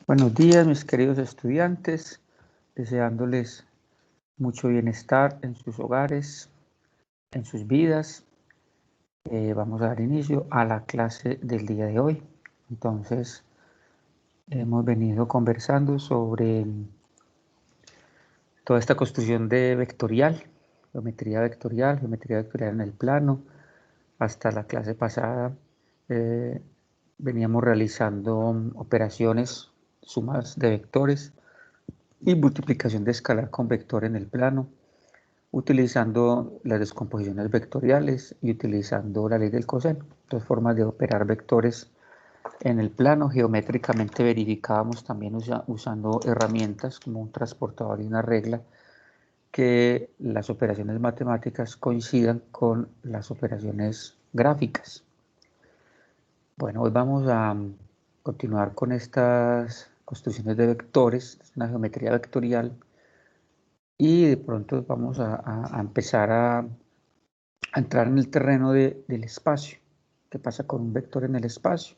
Buenos días, mis queridos estudiantes, deseándoles mucho bienestar en sus hogares, en sus vidas. Vamos a dar inicio a la clase del día de hoy. Entonces, hemos venido conversando sobre toda esta construcción de geometría vectorial en el plano. Hasta la clase pasada veníamos realizando operaciones, sumas de vectores y multiplicación de escalar con vector en el plano, utilizando las descomposiciones vectoriales y utilizando la ley del coseno. Dos formas de operar vectores en el plano. Geométricamente verificábamos también usando herramientas como un transportador y una regla que las operaciones matemáticas coincidan con las operaciones gráficas. Bueno, hoy vamos a continuar con estas construcciones de vectores, una geometría vectorial, y de pronto vamos a empezar a entrar en el terreno del espacio. ¿Qué pasa con un vector en el espacio?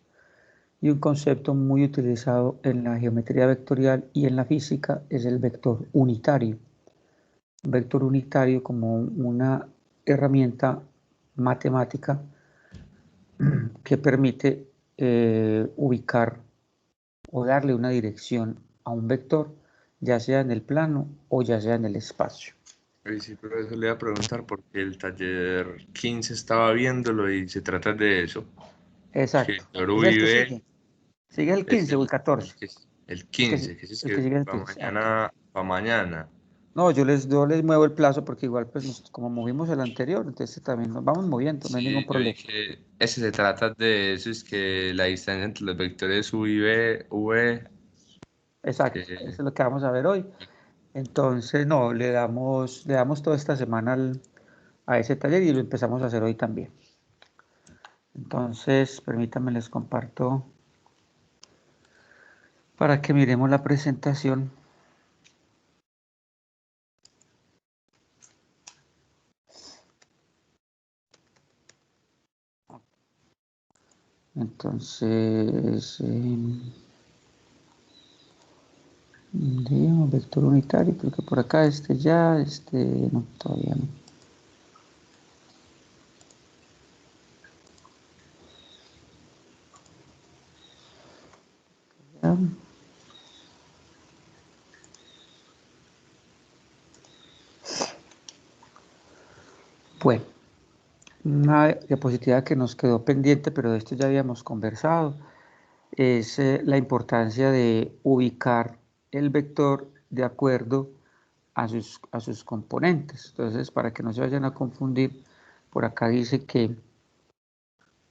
Y un concepto muy utilizado en la geometría vectorial y en la física es el vector unitario. Un vector unitario como una herramienta matemática que permite ubicar o darle una dirección a un vector, ya sea en el plano o ya sea en el espacio. Sí, pero eso le iba a preguntar porque el taller 15 estaba viéndolo y se trata de eso. Que Exacto. ¿Es el que Uribe sigue? ¿Sigue el es 15 o el 14? el El que, 15, que es el que que sigue el para 15. Ah, ok. mañana, para mañana. No, yo les muevo el plazo porque igual, pues, como movimos el anterior, entonces también nos vamos moviendo, no hay ningún Sí, yo vi problema. que ese se trata de eso, es que la distancia entre los vectores U y V, Exacto, eso es que lo que vamos a ver hoy. Entonces, no, le damos toda esta semana a ese taller y lo empezamos a hacer hoy también. Entonces, permítanme, les comparto para que miremos la presentación. Entonces, digamos, vector unitario, porque por acá no, todavía no. Ya. Bueno, una diapositiva que nos quedó pendiente, pero de esto ya habíamos conversado, es la importancia de ubicar el vector de acuerdo a sus componentes. Entonces, para que no se vayan a confundir, por acá dice que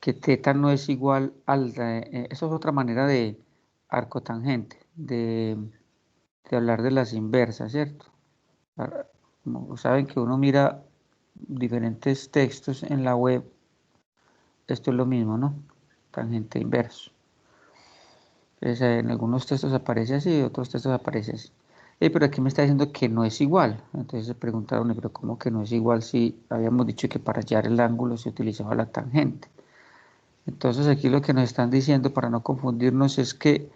θ no es igual eso es otra manera de arcotangente, de hablar de las inversas, ¿cierto? Como saben que uno mira diferentes textos en la web, esto es lo mismo, ¿no? Tangente inverso. Entonces, en algunos textos aparece así, en otros textos aparece así. Pero aquí me está diciendo que no es igual. Entonces se preguntaron, pero ¿cómo que no es igual si habíamos dicho que para hallar el ángulo se utilizaba la tangente? Entonces aquí lo que nos están diciendo, para no confundirnos, es que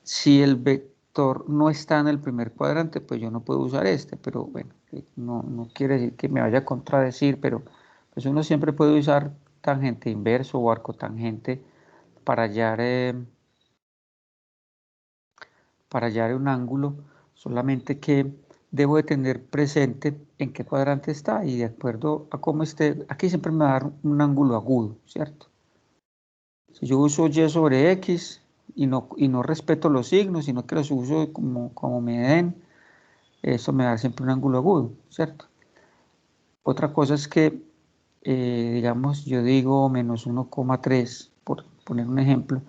si el vector no está en el primer cuadrante, pues yo no puedo usar este, pero bueno, no quiere decir que me vaya a contradecir, pero pues uno siempre puede usar tangente inverso o arcotangente para hallar un ángulo, solamente que debo de tener presente en qué cuadrante está y de acuerdo a cómo esté, aquí siempre me va a dar un ángulo agudo, ¿cierto? Si yo uso y sobre x y no respeto los signos, sino que los uso como me den, eso me da siempre un ángulo agudo, ¿cierto? Otra cosa es que, digamos, yo digo menos 1,3, por poner un ejemplo,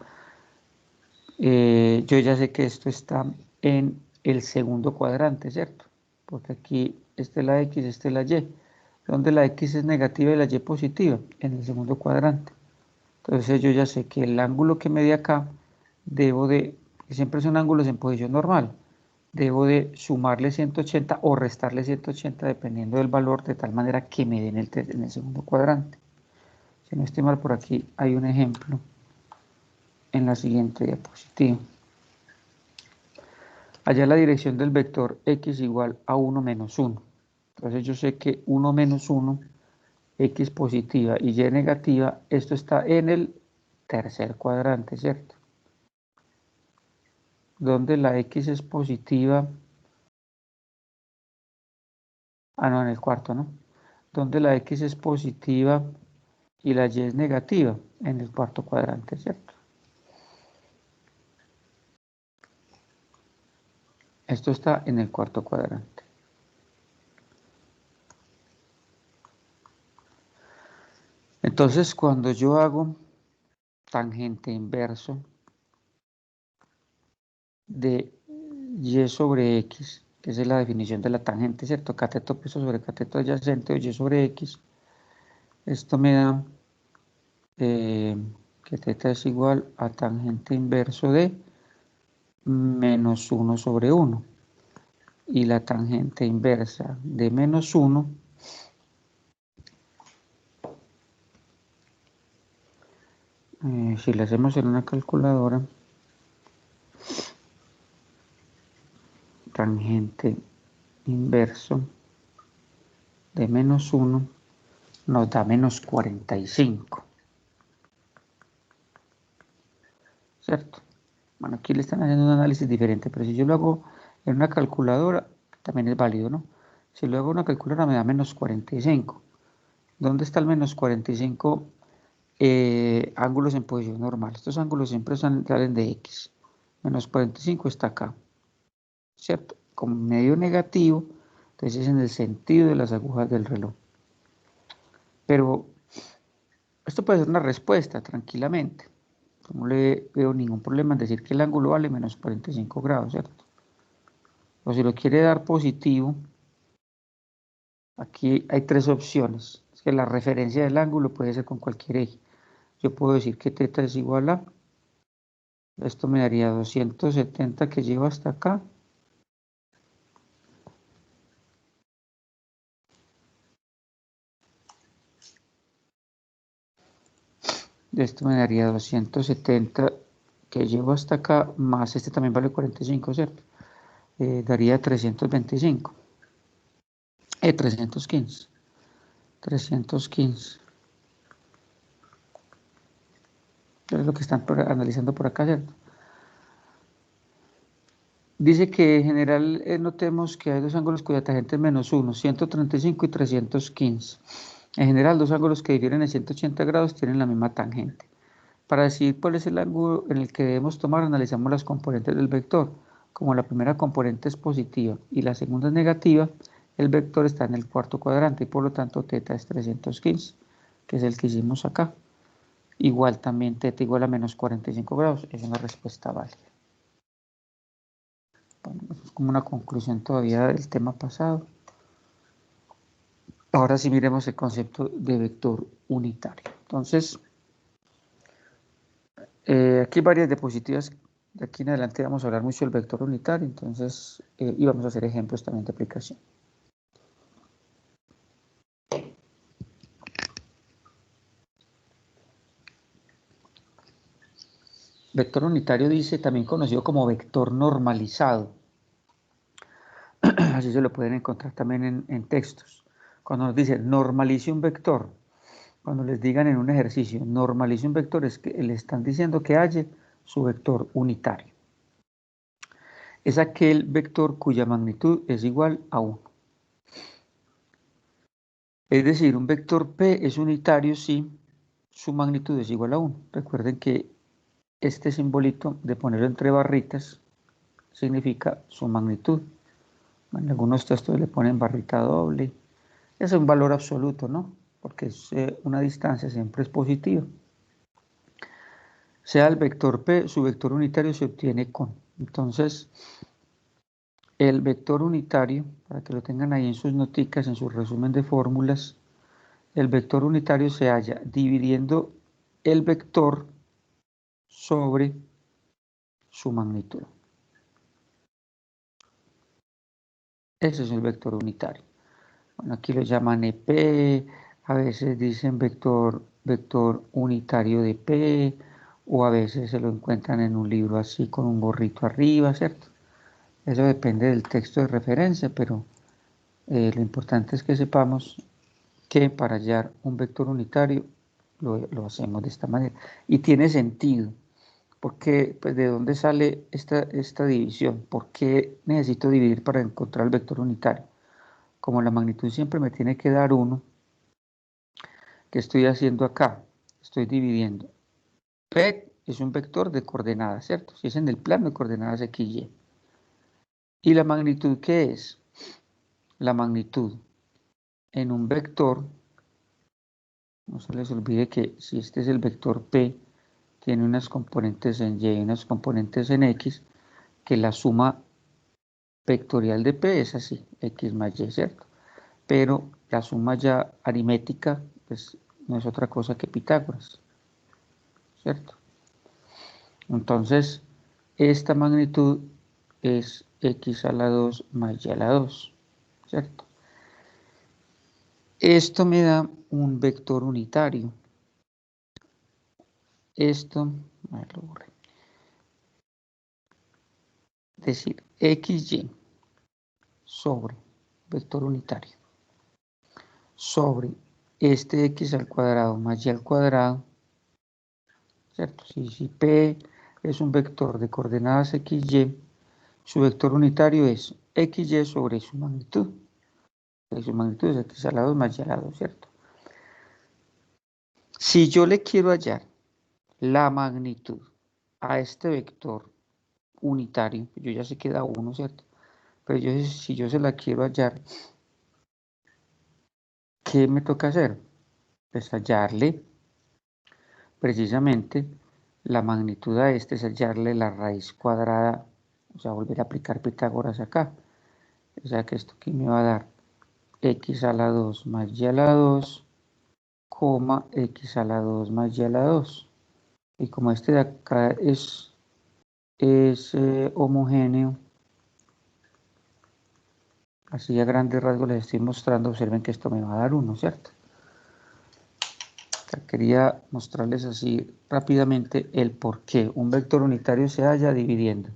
yo ya sé que esto está en el segundo cuadrante, ¿cierto? Porque aquí esta es la x, esta es la y, donde la x es negativa y la y positiva, en el segundo cuadrante. Entonces yo ya sé que el ángulo que me dé acá, que siempre son ángulos en posición normal, debo de sumarle 180 o restarle 180 dependiendo del valor, de tal manera que me den en el segundo cuadrante. Si no estoy mal, por aquí hay un ejemplo en la siguiente diapositiva. Allá la dirección del vector x igual a 1 menos 1. Entonces yo sé que 1 menos 1, x positiva y y negativa, esto está en el tercer cuadrante, ¿cierto? Donde la x es positiva, no, en el cuarto, ¿no? Donde la x es positiva y la y es negativa, en el cuarto cuadrante, ¿cierto? Esto está en el cuarto cuadrante. Entonces, cuando yo hago tangente inverso de y sobre x, que esa es la definición de la tangente, ¿cierto? Cateto opuesto sobre cateto adyacente o y sobre x, esto me da que θ es igual a tangente inverso de menos 1 sobre 1. Y la tangente inversa de menos 1 si la hacemos en una calculadora, tangente inverso de menos 1 nos da menos 45, ¿cierto? Bueno, aquí le están haciendo un análisis diferente, pero si yo lo hago en una calculadora, también es válido, ¿no? Si lo hago en una calculadora me da menos 45. ¿Dónde está el menos 45? Ángulos en posición normal. Estos ángulos siempre salen de x. Menos 45 está acá, ¿cierto? Como medio negativo, entonces es en el sentido de las agujas del reloj. Pero esto puede ser una respuesta tranquilamente. No le veo ningún problema en decir que el ángulo vale menos 45 grados, ¿cierto? O si lo quiere dar positivo, aquí hay tres opciones. Es que la referencia del ángulo puede ser con cualquier eje. Yo puedo decir que θ es igual a, esto me daría 270 que lleva hasta acá, esto me daría 270 que llevo hasta acá, más este también vale 45, ¿cierto? Daría 325, 315, 315. Es lo que están analizando por acá, ¿cierto? Dice que en general notemos que hay dos ángulos cuya tangente es menos 1, 135 y 315. En general, dos ángulos que difieren en 180 grados tienen la misma tangente. Para decidir cuál es el ángulo en el que debemos tomar, analizamos las componentes del vector. Como la primera componente es positiva y la segunda es negativa, el vector está en el cuarto cuadrante y por lo tanto θ es 315, que es el que hicimos acá. Igual también θ igual a menos 45 grados, es una respuesta válida. Bueno, eso es como una conclusión todavía del tema pasado. Ahora sí miremos el concepto de vector unitario. Entonces, aquí hay varias diapositivas. De aquí en adelante vamos a hablar mucho del vector unitario, entonces, y vamos a hacer ejemplos también de aplicación. Vector unitario dice, también conocido como vector normalizado. Así se lo pueden encontrar también en textos. Cuando nos dicen normalice un vector, cuando les digan en un ejercicio normalice un vector, es que le están diciendo que halle su vector unitario. Es aquel vector cuya magnitud es igual a 1. Es decir, un vector P es unitario si su magnitud es igual a 1. Recuerden que este simbolito de ponerlo entre barritas significa su magnitud. En algunos textos le ponen barrita doble. Es un valor absoluto, ¿no? Porque es una distancia, siempre es positiva. Sea el vector P, su vector unitario se obtiene con. Entonces, el vector unitario, para que lo tengan ahí en sus noticas, en su resumen de fórmulas, el vector unitario se halla dividiendo el vector sobre su magnitud. Ese es el vector unitario. Bueno, aquí lo llaman EP, a veces dicen vector unitario de P, o a veces se lo encuentran en un libro así con un gorrito arriba, ¿cierto? Eso depende del texto de referencia, pero lo importante es que sepamos que para hallar un vector unitario lo hacemos de esta manera. Y tiene sentido, porque pues, ¿de dónde sale esta división? ¿Por qué necesito dividir para encontrar el vector unitario? Como la magnitud siempre me tiene que dar 1, ¿qué estoy haciendo acá? Estoy dividiendo. P es un vector de coordenadas, ¿cierto? Si es en el plano de coordenadas x, y. ¿Y la magnitud qué es? La magnitud en un vector, no se les olvide que si este es el vector P, tiene unas componentes en y y unas componentes en x, que la suma vectorial de P es así, x más y, ¿cierto? Pero la suma ya aritmética, pues no es otra cosa que Pitágoras, ¿cierto? Entonces, esta magnitud es x a la 2 más y a la 2, ¿cierto? Esto me da un vector unitario. Esto, lo borré. Es decir, xy sobre vector unitario sobre este x al cuadrado más y al cuadrado, ¿cierto? Si P es un vector de coordenadas xy, su vector unitario es xy sobre su magnitud. Su magnitud es x a la 2 más y a la 2, ¿cierto? Si yo le quiero hallar la magnitud a este vector unitario, yo ya sé que da 1, ¿cierto? Pero si yo se la quiero hallar, ¿qué me toca hacer? Pues hallarle precisamente la magnitud a este, es hallarle la raíz cuadrada, o sea, volver a aplicar Pitágoras acá. O sea que esto aquí me va a dar x a la 2 más y a la 2, coma x a la 2 más y a la 2. Y como este de acá es homogéneo, así a grandes rasgos les estoy mostrando, observen que esto me va a dar 1, ¿cierto? Quería mostrarles así rápidamente el por qué un vector unitario se halla dividiendo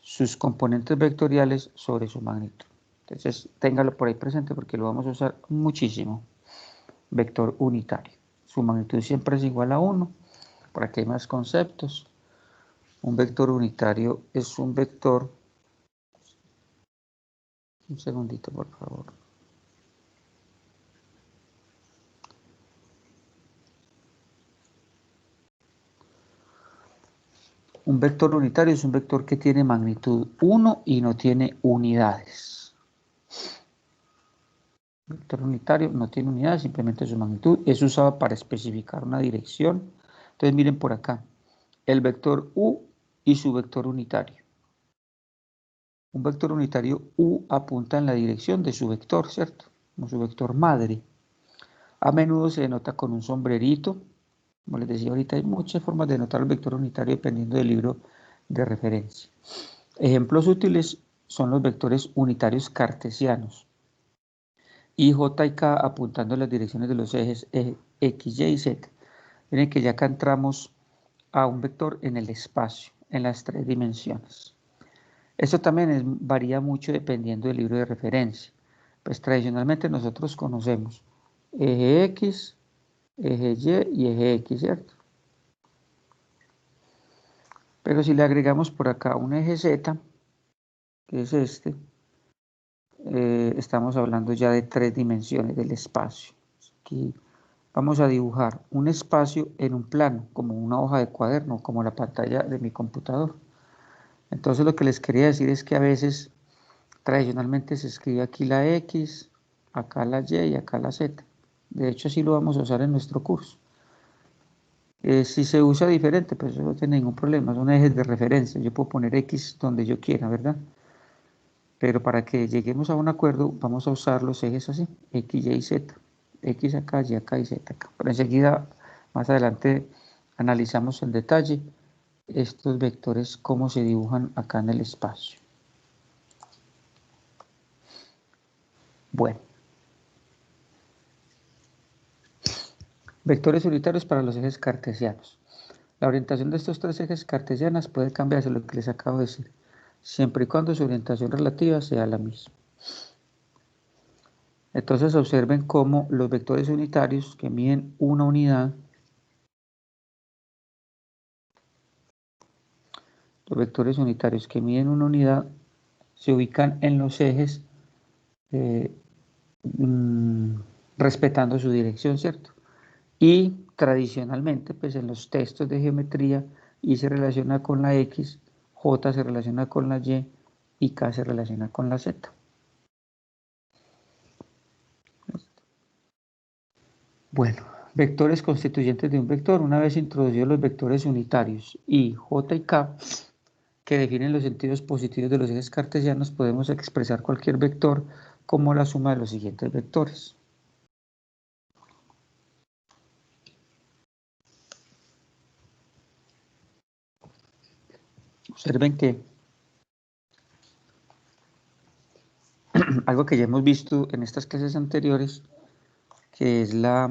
sus componentes vectoriales sobre su magnitud. Entonces, téngalo por ahí presente porque lo vamos a usar muchísimo. Vector unitario. Su magnitud siempre es igual a 1. Por aquí hay más conceptos. Un vector unitario es un vector... Un segundito, por favor. Un vector unitario es un vector que tiene magnitud 1 y no tiene unidades. El vector unitario no tiene unidades, simplemente su magnitud. Es usado para especificar una dirección. Entonces miren por acá. El vector u y su vector unitario. Un vector unitario u apunta en la dirección de su vector, ¿cierto? Como su vector madre. A menudo se denota con un sombrerito. Como les decía ahorita, hay muchas formas de denotar el vector unitario dependiendo del libro de referencia. Ejemplos útiles son los vectores unitarios cartesianos. Y J y K apuntando en las direcciones de los ejes X, Y y Z. Miren que ya acá entramos a un vector en el espacio, en las 3 dimensiones. Esto también varía mucho dependiendo del libro de referencia. Pues tradicionalmente nosotros conocemos eje X, eje Y y eje X, ¿cierto? Pero si le agregamos por acá un eje Z, que es este, estamos hablando ya de 3 dimensiones del espacio. Aquí vamos a dibujar un espacio en un plano, como una hoja de cuaderno, como la pantalla de mi computador. Entonces lo que les quería decir es que a veces tradicionalmente se escribe aquí la X, acá la Y y acá la Z. De hecho así lo vamos a usar en nuestro curso. Si se usa diferente, pues eso no tiene ningún problema, son ejes de referencia. Yo puedo poner X donde yo quiera, ¿verdad? Pero para que lleguemos a un acuerdo, vamos a usar los ejes así, X, Y, Z. X acá, Y acá y Z acá. Pero enseguida, más adelante, analizamos en detalle estos vectores, cómo se dibujan acá en el espacio. Bueno. Vectores unitarios para los ejes cartesianos. La orientación de estos 3 ejes cartesianos puede cambiarse, lo que les acabo de decir. siempre y cuando su orientación relativa sea la misma. Entonces observen cómo los vectores unitarios que miden una unidad, se ubican en los ejes respetando su dirección, ¿cierto? Y tradicionalmente, pues en los textos de geometría, Y se relaciona con la X, J se relaciona con la Y K se relaciona con la Z. Bueno, vectores constituyentes de un vector. Una vez introducidos los vectores unitarios I, J y K, que definen los sentidos positivos de los ejes cartesianos, podemos expresar cualquier vector como la suma de los siguientes vectores. Observen que algo que ya hemos visto en estas clases anteriores, que es las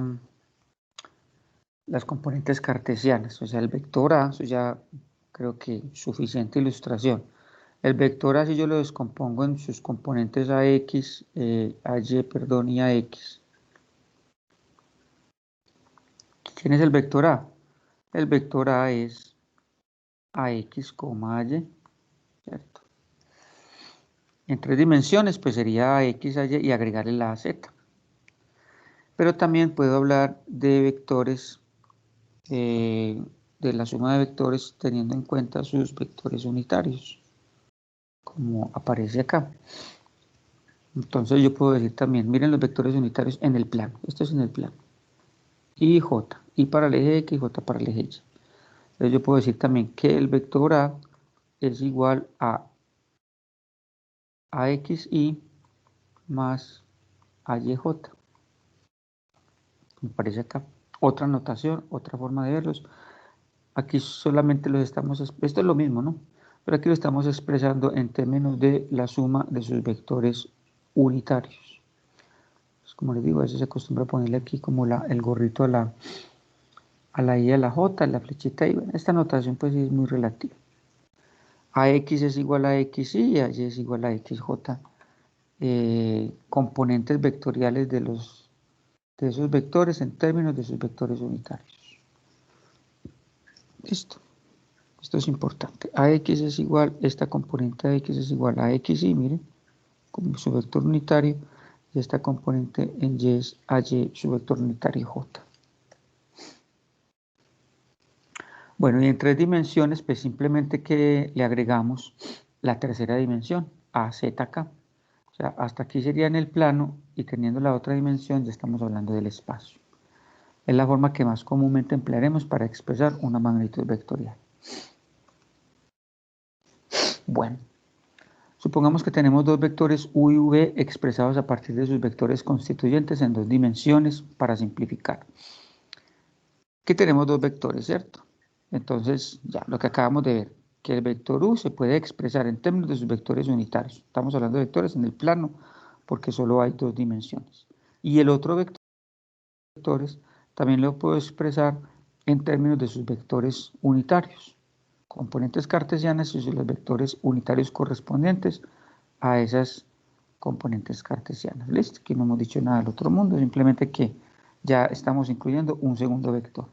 componentes cartesianas, o sea, el vector A, eso ya creo que suficiente ilustración. El vector A, si yo lo descompongo en sus componentes AX, AY, perdón, y AX. ¿Quién es el vector A? El vector A es AX, AY, ¿cierto? En 3 dimensiones, pues sería AX, AY y agregarle la AZ. Pero también puedo hablar de vectores, de la suma de vectores teniendo en cuenta sus vectores unitarios, como aparece acá. Entonces yo puedo decir también, miren los vectores unitarios en el plano. Esto es en el plano. Y J, Y para el eje X, J para el eje Y. Entonces yo puedo decir también que el vector A es igual a AXY más AYJ. Me parece acá. Otra notación, otra forma de verlos. Aquí solamente los estamos, esto es lo mismo, ¿no? Pero aquí lo estamos expresando en términos de la suma de sus vectores unitarios. Pues como les digo, a veces se acostumbra a ponerle aquí como el gorrito a la Y, a la J, la flechita Y. Bueno, esta notación pues es muy relativa. AX es igual a XY y AY es igual a XJ. Componentes vectoriales de esos vectores en términos de sus vectores unitarios. Listo. Esto es importante. AX es igual, esta componente AX es igual a XY, miren, como su vector unitario, y esta componente en Y es AY, su vector unitario J. Bueno, y en 3 dimensiones, pues simplemente que le agregamos la tercera dimensión, AZK. O sea, hasta aquí sería en el plano, y teniendo la otra dimensión ya estamos hablando del espacio. Es la forma que más comúnmente emplearemos para expresar una magnitud vectorial. Bueno, supongamos que tenemos dos vectores U y V expresados a partir de sus vectores constituyentes en 2 dimensiones para simplificar. Aquí tenemos dos vectores, ¿cierto? Entonces, ya lo que acabamos de ver, que el vector U se puede expresar en términos de sus vectores unitarios. Estamos hablando de vectores en el plano porque solo hay 2 dimensiones. Y el otro vectores también lo puedo expresar en términos de sus vectores unitarios, componentes cartesianas y los vectores unitarios correspondientes a esas componentes cartesianas. ¿Listo? Aquí no hemos dicho nada del otro mundo, simplemente que ya estamos incluyendo un segundo vector.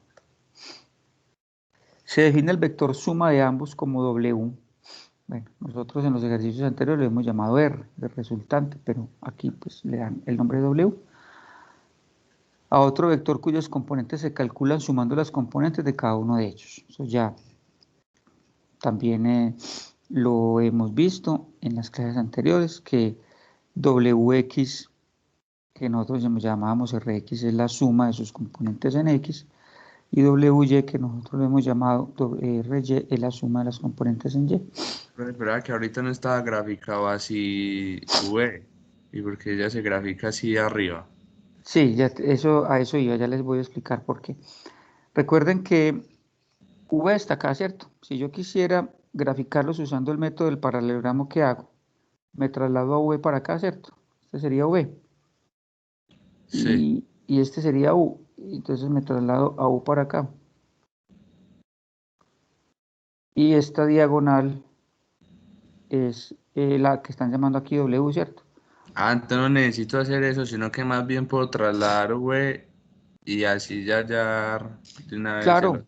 Se define el vector suma de ambos como W. Bueno, nosotros en los ejercicios anteriores lo hemos llamado R, de resultante, pero aquí pues le dan el nombre W. A otro vector cuyos componentes se calculan sumando las componentes de cada uno de ellos. Eso ya también lo hemos visto en las clases anteriores, que Wx, que nosotros llamábamos Rx, es la suma de sus componentes en X, y Wy, que nosotros lo hemos llamado Ry, es la suma de las componentes en Y. Pero espera que ahorita no estaba graficado así V, y porque ella se grafica así arriba. Sí, ya a eso iba, ya les voy a explicar por qué. Recuerden que V está acá, ¿cierto? Si yo quisiera graficarlos usando el método del paralelogramo que hago, me traslado a V para acá, ¿cierto? Este sería V. Sí. Y este sería U. Entonces me traslado a U para acá. Y esta diagonal es la que están llamando aquí W, ¿cierto? Ah, entonces no necesito hacer eso, sino que más bien puedo trasladar V y así ya hallar de una vez el Claro, otro.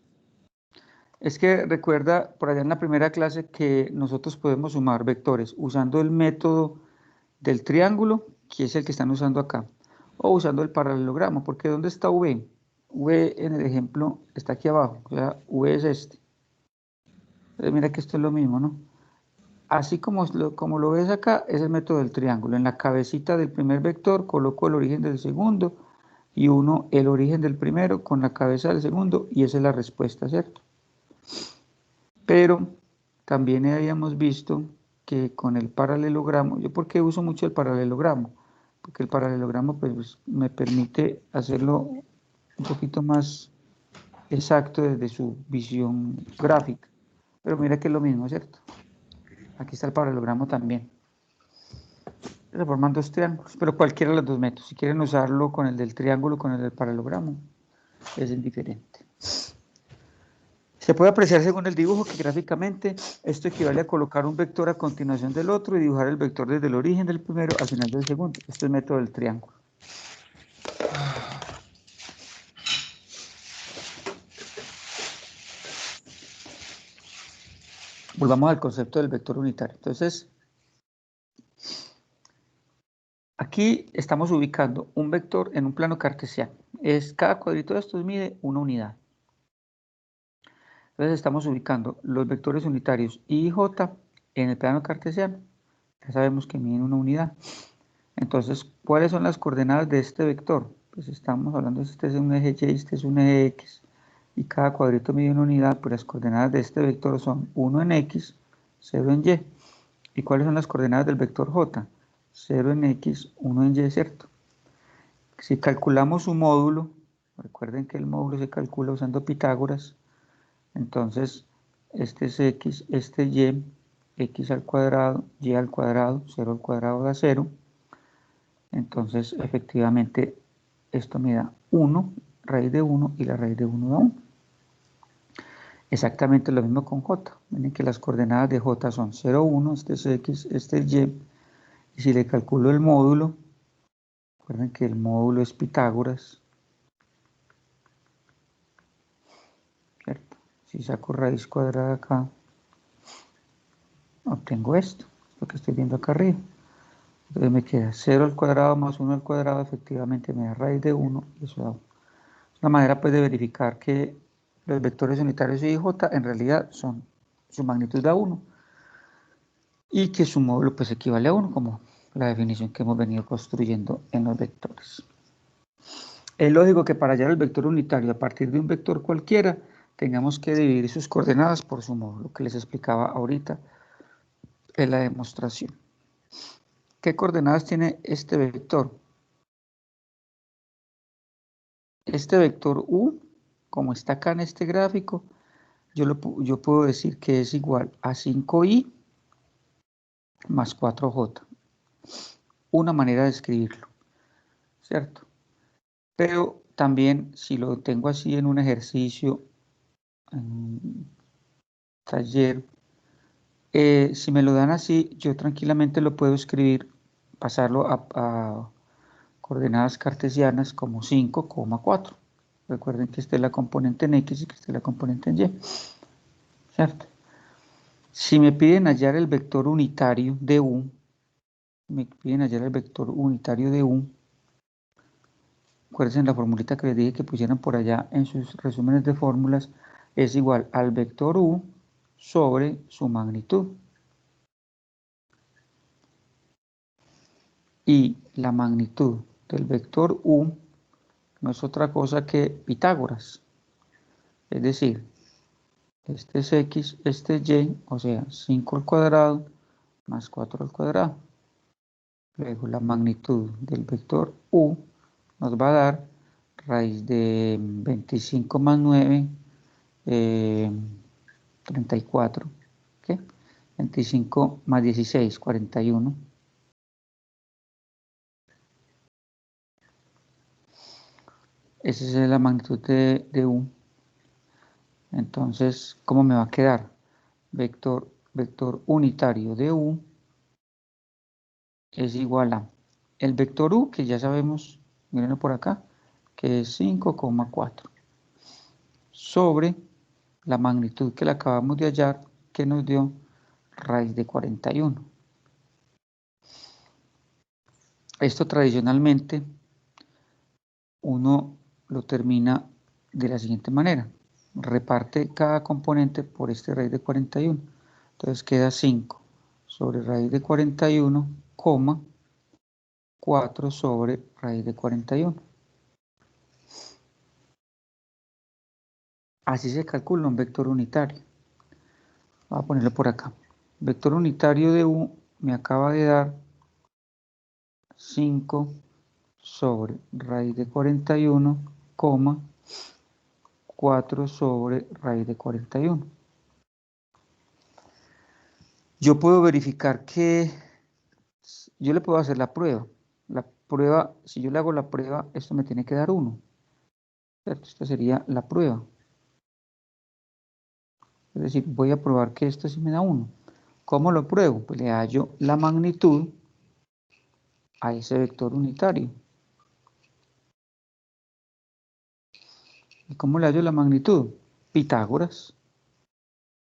es que recuerda por allá en la primera clase que nosotros podemos sumar vectores usando el método del triángulo, que es el que están usando acá, o usando el paralelogramo, porque ¿dónde está V? V en el ejemplo está aquí abajo, o sea, V es este. Entonces mira que esto es lo mismo, ¿no? Así como lo ves acá, es el método del triángulo. En la cabecita del primer vector coloco el origen del segundo y uno el origen del primero con la cabeza del segundo y esa es la respuesta, ¿cierto? Pero también habíamos visto que con el paralelogramo, ¿yo por qué uso mucho el paralelogramo? Porque el paralelogramo pues, me permite hacerlo un poquito más exacto desde su visión gráfica. Pero mira que es lo mismo, ¿cierto? Aquí está el paralelogramo también. Se forman dos triángulos, pero cualquiera de los dos métodos. Si quieren usarlo con el del triángulo, con el del paralelogramo, es indiferente. Se puede apreciar según el dibujo que gráficamente esto equivale a colocar un vector a continuación del otro y dibujar el vector desde el origen del primero al final del segundo. Esto es el método del triángulo. Volvamos al concepto del vector unitario. Entonces, aquí estamos ubicando un vector en un plano cartesiano. Cada cuadrito de estos mide una unidad. Entonces estamos ubicando los vectores unitarios I y J en el plano cartesiano. Ya sabemos que miden una unidad. Entonces, ¿cuáles son las coordenadas de este vector? Pues estamos hablando, este es un eje Y, este es un eje X, y cada cuadrito mide una unidad, pues las coordenadas de este vector son 1 en X, 0 en Y. ¿Y cuáles son las coordenadas del vector J? 0 en X, 1 en Y, ¿cierto? Si calculamos su módulo, recuerden que el módulo se calcula usando Pitágoras, entonces este es X, este Y, X al cuadrado, Y al cuadrado, 0 al cuadrado da 0. Entonces, efectivamente, esto me da 1, raíz de 1 y la raíz de 1 da 1. Exactamente lo mismo con J. Miren que las coordenadas de J son 0, 1, este es X, este es Y. Y si le calculo el módulo, recuerden que el módulo es Pitágoras, ¿cierto? Si saco raíz cuadrada acá, obtengo esto, lo que estoy viendo acá arriba. Entonces me queda 0 al cuadrado más 1 al cuadrado, efectivamente me da raíz de 1 y eso da 1. Es una manera pues de verificar que los vectores unitarios Y y J en realidad son, su magnitud da 1 y que su módulo pues equivale a 1 como la definición que hemos venido construyendo en los vectores. Es lógico que para hallar el vector unitario a partir de un vector cualquiera tengamos que dividir sus coordenadas por su módulo que les explicaba ahorita en la demostración. ¿Qué coordenadas tiene este vector? Este vector U, como está acá en este gráfico, yo puedo decir que es igual a 5i más 4j. Una manera de escribirlo, ¿cierto? Pero también si lo tengo así en un ejercicio, en un taller, si me lo dan así, yo tranquilamente lo puedo escribir, pasarlo a coordenadas cartesianas como 5,4. Recuerden que esta es la componente en X y que esta es la componente en Y, ¿cierto? Si me piden hallar el vector unitario de U, acuérdense la formulita que les dije que pusieran por allá en sus resúmenes de fórmulas, es igual al vector U sobre su magnitud. Y la magnitud del vector U no es otra cosa que Pitágoras. Es decir, este es X, este es Y, o sea, 5 al cuadrado más 4 al cuadrado. Luego la magnitud del vector U nos va a dar raíz de 25 más 9, 34. ¿Qué? 25 más 16, 41. Esa es la magnitud de U. Entonces, ¿cómo me va a quedar? Vector vector unitario de U es igual a el vector U, que ya sabemos, mírenlo por acá, que es 5,4, sobre la magnitud que le acabamos de hallar, que nos dio raíz de 41. Esto tradicionalmente uno lo termina de la siguiente manera. Reparte cada componente por este raíz de 41. Entonces queda 5 sobre raíz de 41, 4 sobre raíz de 41. Así se calcula un vector unitario. Voy a ponerlo por acá. Vector unitario de U me acaba de dar 5 sobre raíz de 41, 4 sobre raíz de 41. Yo puedo verificar que yo le puedo hacer la prueba. La prueba, si yo le hago la prueba, esto me tiene que dar 1. ¿Cierto? Esta sería la prueba. Es decir, voy a probar que esto sí me da 1. ¿Cómo lo pruebo? Pues le hallo la magnitud a ese vector unitario. ¿Y cómo le hallo la magnitud? Pitágoras.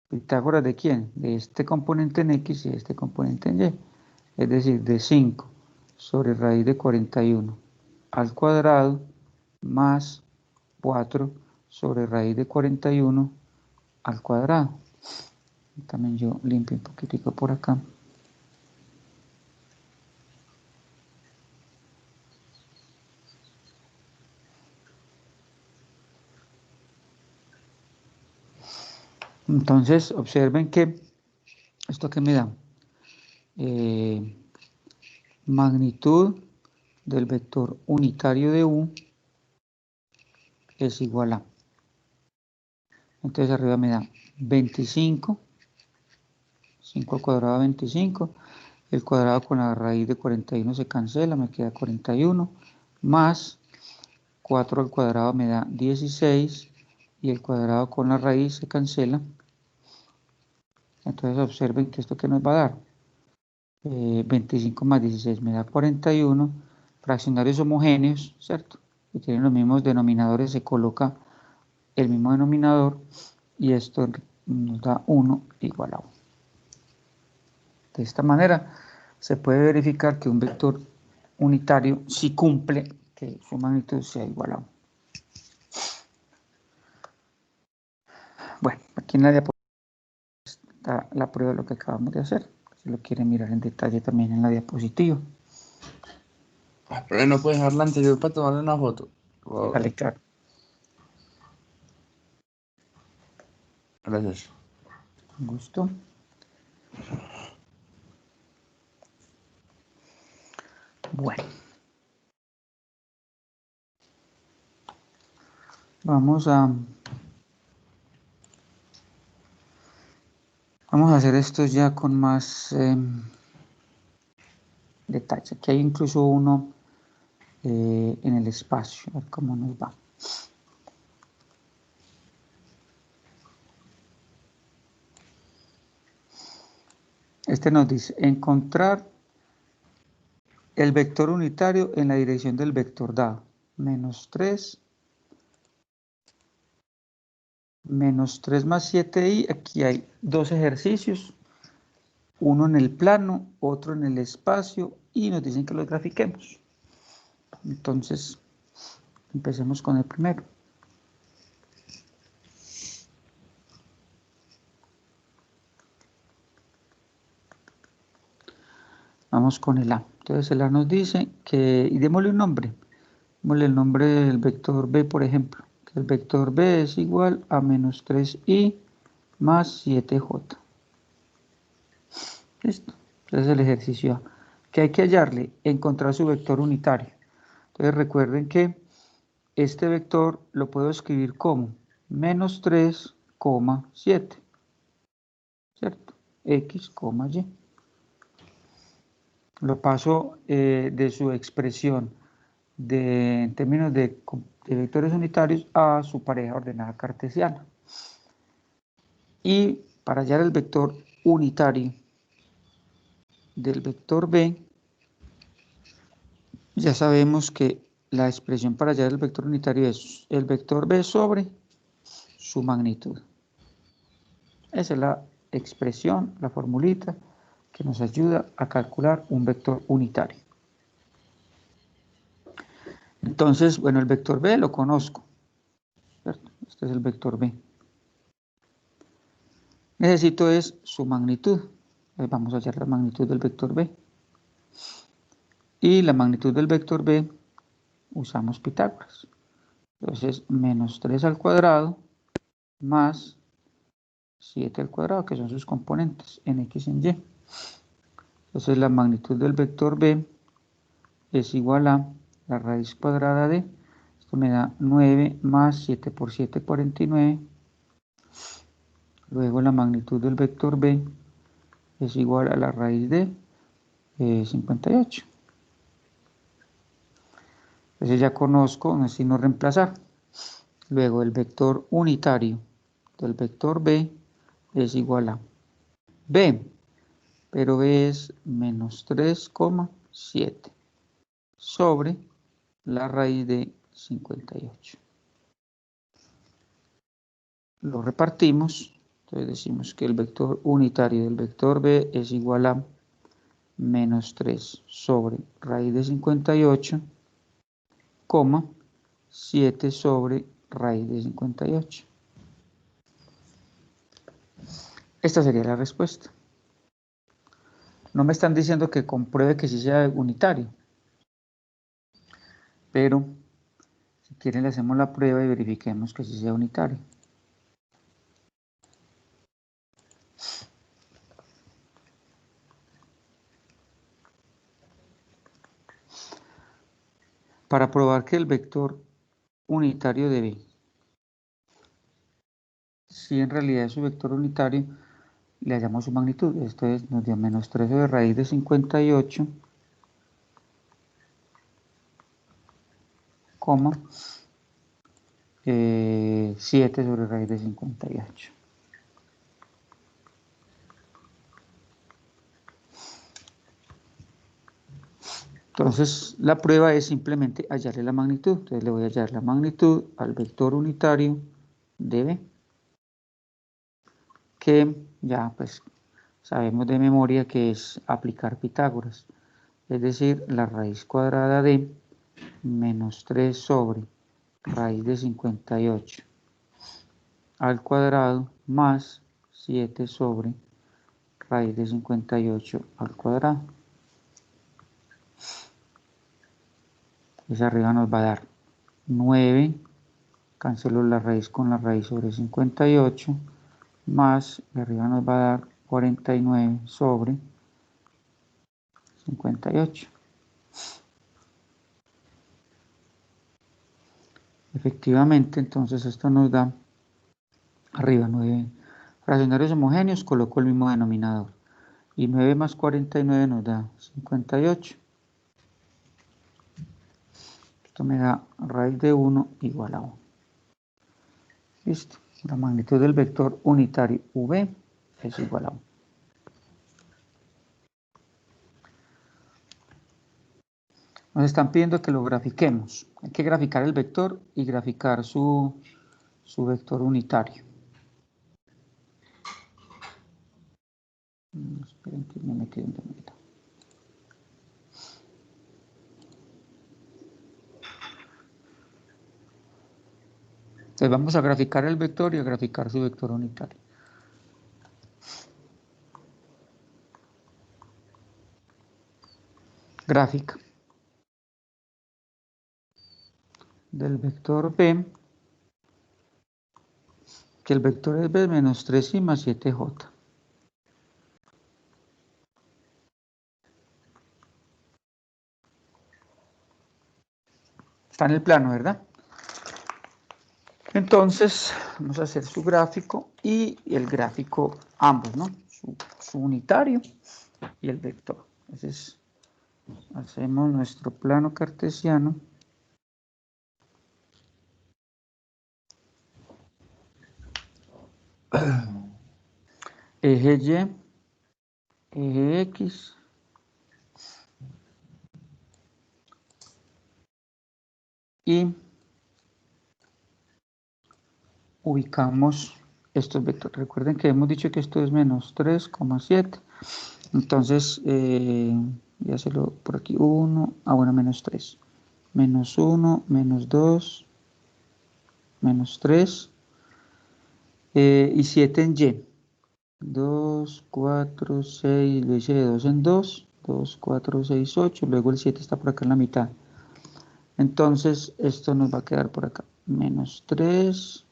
¿Pitágoras de quién? De este componente en X y de este componente en Y. Es decir, de 5 sobre raíz de 41 al cuadrado más 4 sobre raíz de 41 al cuadrado. También yo limpio un poquitico por acá. Entonces, observen que esto que me da magnitud del vector unitario de U es igual a, entonces arriba me da 25, 5 al cuadrado 25, el cuadrado con la raíz de 41 se cancela, me queda 41, más 4 al cuadrado me da 16, y el cuadrado con la raíz se cancela. Entonces observen que esto que nos va a dar, 25 más 16 me da 41, fraccionarios homogéneos, ¿cierto? Que tienen los mismos denominadores, se coloca el mismo denominador, y esto nos da 1 igual a 1. De esta manera se puede verificar que un vector unitario sí cumple que su magnitud sea igual a 1. Bueno, aquí en la diapositiva está la prueba de lo que acabamos de hacer. Si lo quieren mirar en detalle también en la diapositiva. Pero no puedes dejar la anterior para tomarle una foto. Wow. Vale, claro. Gracias. Con gusto. Bueno. Vamos a hacer esto ya con más detalle. Aquí hay incluso uno en el espacio. A ver cómo nos va. Este nos dice encontrar el vector unitario en la dirección del vector dado. -3, -3 más 7i. Aquí hay dos ejercicios. Uno en el plano, otro en el espacio. Y nos dicen que los grafiquemos. Entonces, empecemos con el primero. Vamos con el A. Entonces el A nos dice que, y démosle un nombre. Démosle el nombre del vector B, por ejemplo. Que el vector B es igual a -3i más 7j. Listo. Entonces el ejercicio A. ¿Qué hay que hallarle? Encontrar su vector unitario. Entonces recuerden que este vector lo puedo escribir como -3, 7. ¿Cierto? X, Y. Lo paso de su expresión en términos de vectores unitarios a su pareja ordenada cartesiana. Y para hallar el vector unitario del vector B, ya sabemos que la expresión para hallar el vector unitario es el vector B sobre su magnitud. Esa es la expresión, la formulita que nos ayuda a calcular un vector unitario. Entonces, bueno, el vector B lo conozco, ¿cierto? Este es el vector B. Necesito es su magnitud. Vamos a hallar la magnitud del vector B. Y la magnitud del vector B usamos Pitágoras. Entonces, menos 3 al cuadrado más 7 al cuadrado, que son sus componentes, en X y en Y. Entonces, la magnitud del vector B es igual a la raíz cuadrada de, esto me da 9 más 7 por 7, 49. Luego la magnitud del vector B es igual a la raíz de 58. Entonces ya conozco, así no reemplazar. Luego el vector unitario del vector B es igual a B, pero B es menos 3,7 sobre la raíz de 58. Lo repartimos, entonces decimos que el vector unitario del vector B es igual a menos 3 sobre raíz de 58, 7 sobre raíz de 58. Esta sería la respuesta. No me están diciendo que compruebe que sí sea unitario, pero si quieren le hacemos la prueba y verifiquemos que sí sea unitario. Para probar que el vector unitario de B, si en realidad es su vector unitario, le hallamos su magnitud. Esto es, nos dio menos 3 sobre raíz de 58, 7 sobre raíz de 58. Entonces, la prueba es simplemente hallarle la magnitud. Entonces, le voy a hallar la magnitud al vector unitario de B, que ya pues sabemos de memoria que es aplicar Pitágoras. Es decir, la raíz cuadrada de menos 3 sobre raíz de 58 al cuadrado más 7 sobre raíz de 58 al cuadrado. Entonces arriba nos va a dar 9, cancelo la raíz con la raíz sobre 58, más de arriba nos va a dar 49 sobre 58. Efectivamente, entonces esto nos da arriba 9 fraccionarios homogéneos, coloco el mismo denominador. Y 9 más 49 nos da 58. Esto me da raíz de 1 igual a 1. Listo. La magnitud del vector unitario V es igual a 1. Nos están pidiendo que lo grafiquemos. Hay que graficar el vector y graficar su vector unitario. Esperen que me metí en medio. Entonces vamos a graficar el vector y a graficar su vector unitario. Gráfica del vector B, que el vector es B menos 3i más 7j. Está en el plano, ¿verdad? Entonces, vamos a hacer su gráfico y el gráfico ambos, ¿no? Su unitario y el vector. Entonces, hacemos nuestro plano cartesiano. Eje Y eje X y ubicamos estos vectores. Recuerden que hemos dicho que esto es menos 3,7. Entonces, ya se lo por aquí, 1, bueno, menos 3. Menos 1, menos 2, menos 3 y 7 en Y. 2, 4, 6, lo hice de 2 en 2, 2, 4, 6, 8, luego el 7 está por acá en la mitad. Entonces, esto nos va a quedar por acá, menos 3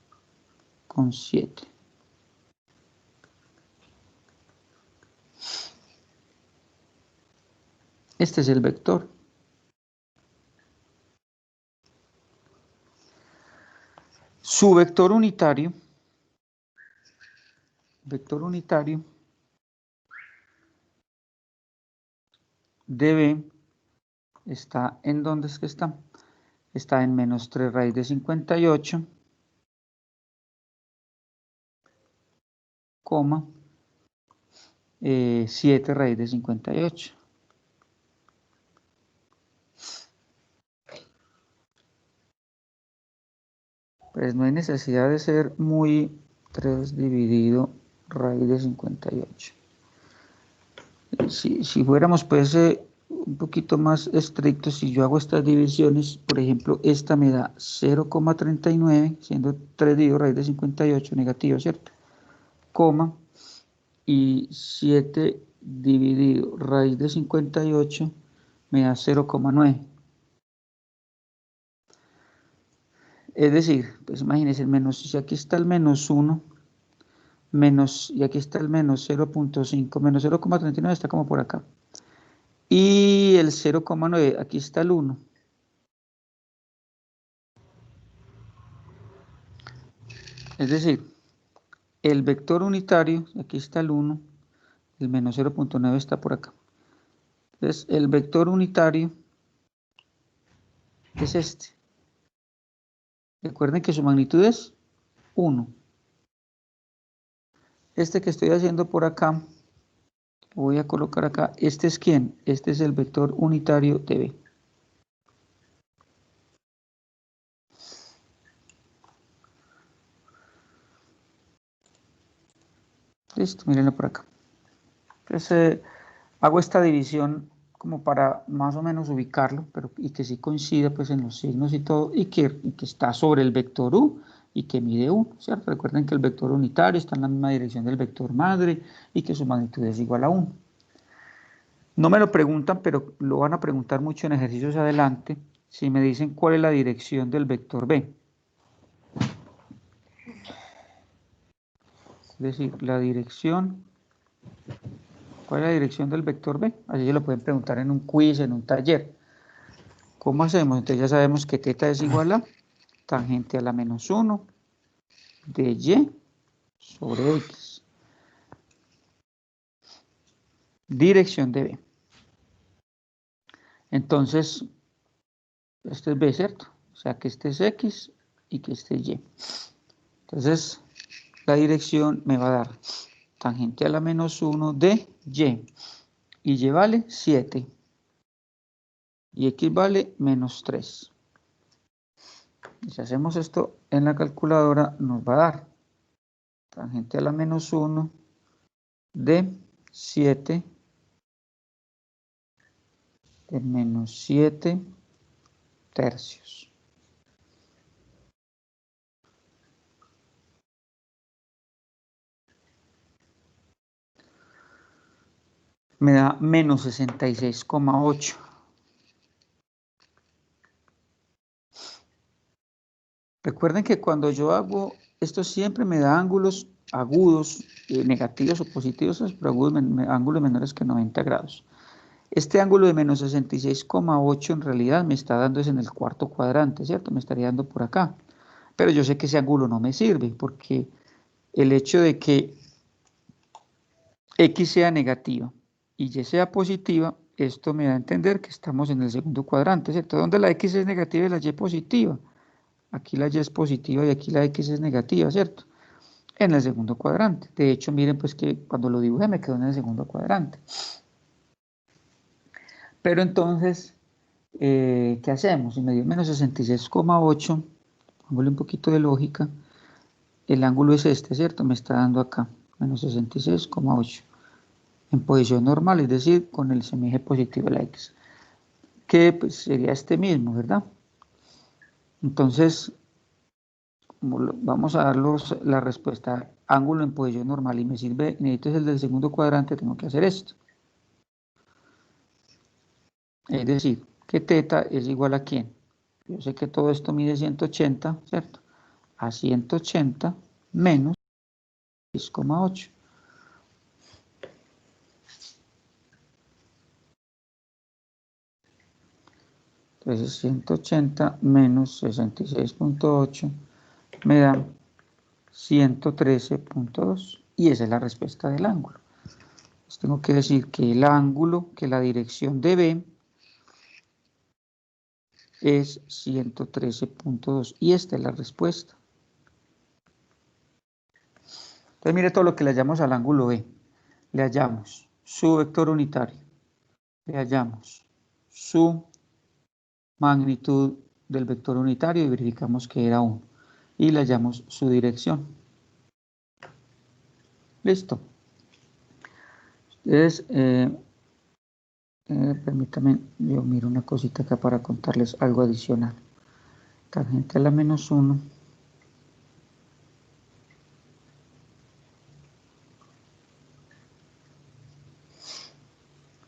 con 7. Este es el vector. Su vector unitario dB está en dónde es que está. Está en menos 3 raíz de 58, coma 7 raíz de 58. Pues no hay necesidad de ser muy 3 dividido raíz de 58. Si fuéramos pues un poquito más estrictos, si yo hago estas divisiones, por ejemplo, esta me da 0,39, siendo 3 dividido raíz de 58, negativo, ¿cierto? Coma, y 7 dividido raíz de 58 me da 0,9. Es decir, pues imagínense, si aquí está el menos 1, y aquí está el menos 0,5, menos 0,39 está como por acá. Y el 0,9, aquí está el 1. Es decir, el vector unitario, aquí está el 1, el menos 0,9 está por acá. Entonces, el vector unitario es este. Recuerden que su magnitud es 1. Este que estoy haciendo por acá, voy a colocar acá, ¿este es quién? Este es el vector unitario de B. Listo, mírenlo por acá. Entonces, hago esta división como para más o menos ubicarlo, pero y que sí coincida pues en los signos y todo, y que está sobre el vector U y que mide 1, ¿cierto? Recuerden que el vector unitario está en la misma dirección del vector madre y que su magnitud es igual a 1. No me lo preguntan, pero lo van a preguntar mucho en ejercicios adelante, si me dicen cuál es la dirección del vector B. Es decir, la dirección, ¿cuál es la dirección del vector B? Así se lo pueden preguntar en un quiz, en un taller. ¿Cómo hacemos? Entonces ya sabemos que θ es igual a tangente a la menos 1 de Y sobre X. Dirección de B. Entonces, este es B, ¿cierto? O sea que este es X y que este es Y. Entonces, la dirección me va a dar tangente a la menos 1 de Y. Y Y vale 7. Y X vale menos 3. Y si hacemos esto en la calculadora, nos va a dar tangente a la menos 1 de 7 de menos 7 tercios. Me da menos 66,8. Recuerden que cuando yo hago esto siempre me da ángulos agudos, negativos o positivos, pero ángulos menores que 90 grados. Este ángulo de menos 66,8 en realidad me está dando es en el cuarto cuadrante, ¿cierto? Me estaría dando por acá. Pero yo sé que ese ángulo no me sirve porque el hecho de que X sea negativa y Y sea positiva, esto me da a entender que estamos en el segundo cuadrante, ¿cierto? Donde la X es negativa y la Y positiva. Aquí la Y es positiva y aquí la X es negativa, ¿cierto? en el segundo cuadrante. De hecho, miren pues que cuando lo dibujé me quedó en el segundo cuadrante. Pero entonces, ¿qué hacemos? Si me dio menos 66,8, pongámosle un poquito de lógica, el ángulo es este, ¿cierto? Me está dando acá, menos 66,8. En posición normal, es decir, con el semieje positivo de la X, que pues sería este mismo, ¿verdad? Entonces, vamos a dar la respuesta ángulo en posición normal y me sirve, necesito el del segundo cuadrante, tengo que hacer esto. Es decir, que teta es igual a ¿quién? Yo sé que todo esto mide 180, ¿cierto? A 180 menos 6,8. Entonces 180 menos 66,8 me da 113,2 y esa es la respuesta del ángulo. Entonces tengo que decir que el ángulo, que la dirección de B es 113,2 y esta es la respuesta. Entonces mire todo lo que le hallamos al ángulo B. Le hallamos su vector unitario, le hallamos su magnitud del vector unitario y verificamos que era 1. Y le hallamos su dirección. Listo. Entonces, permítame, yo miro una cosita acá para contarles algo adicional. Tangente a la menos 1.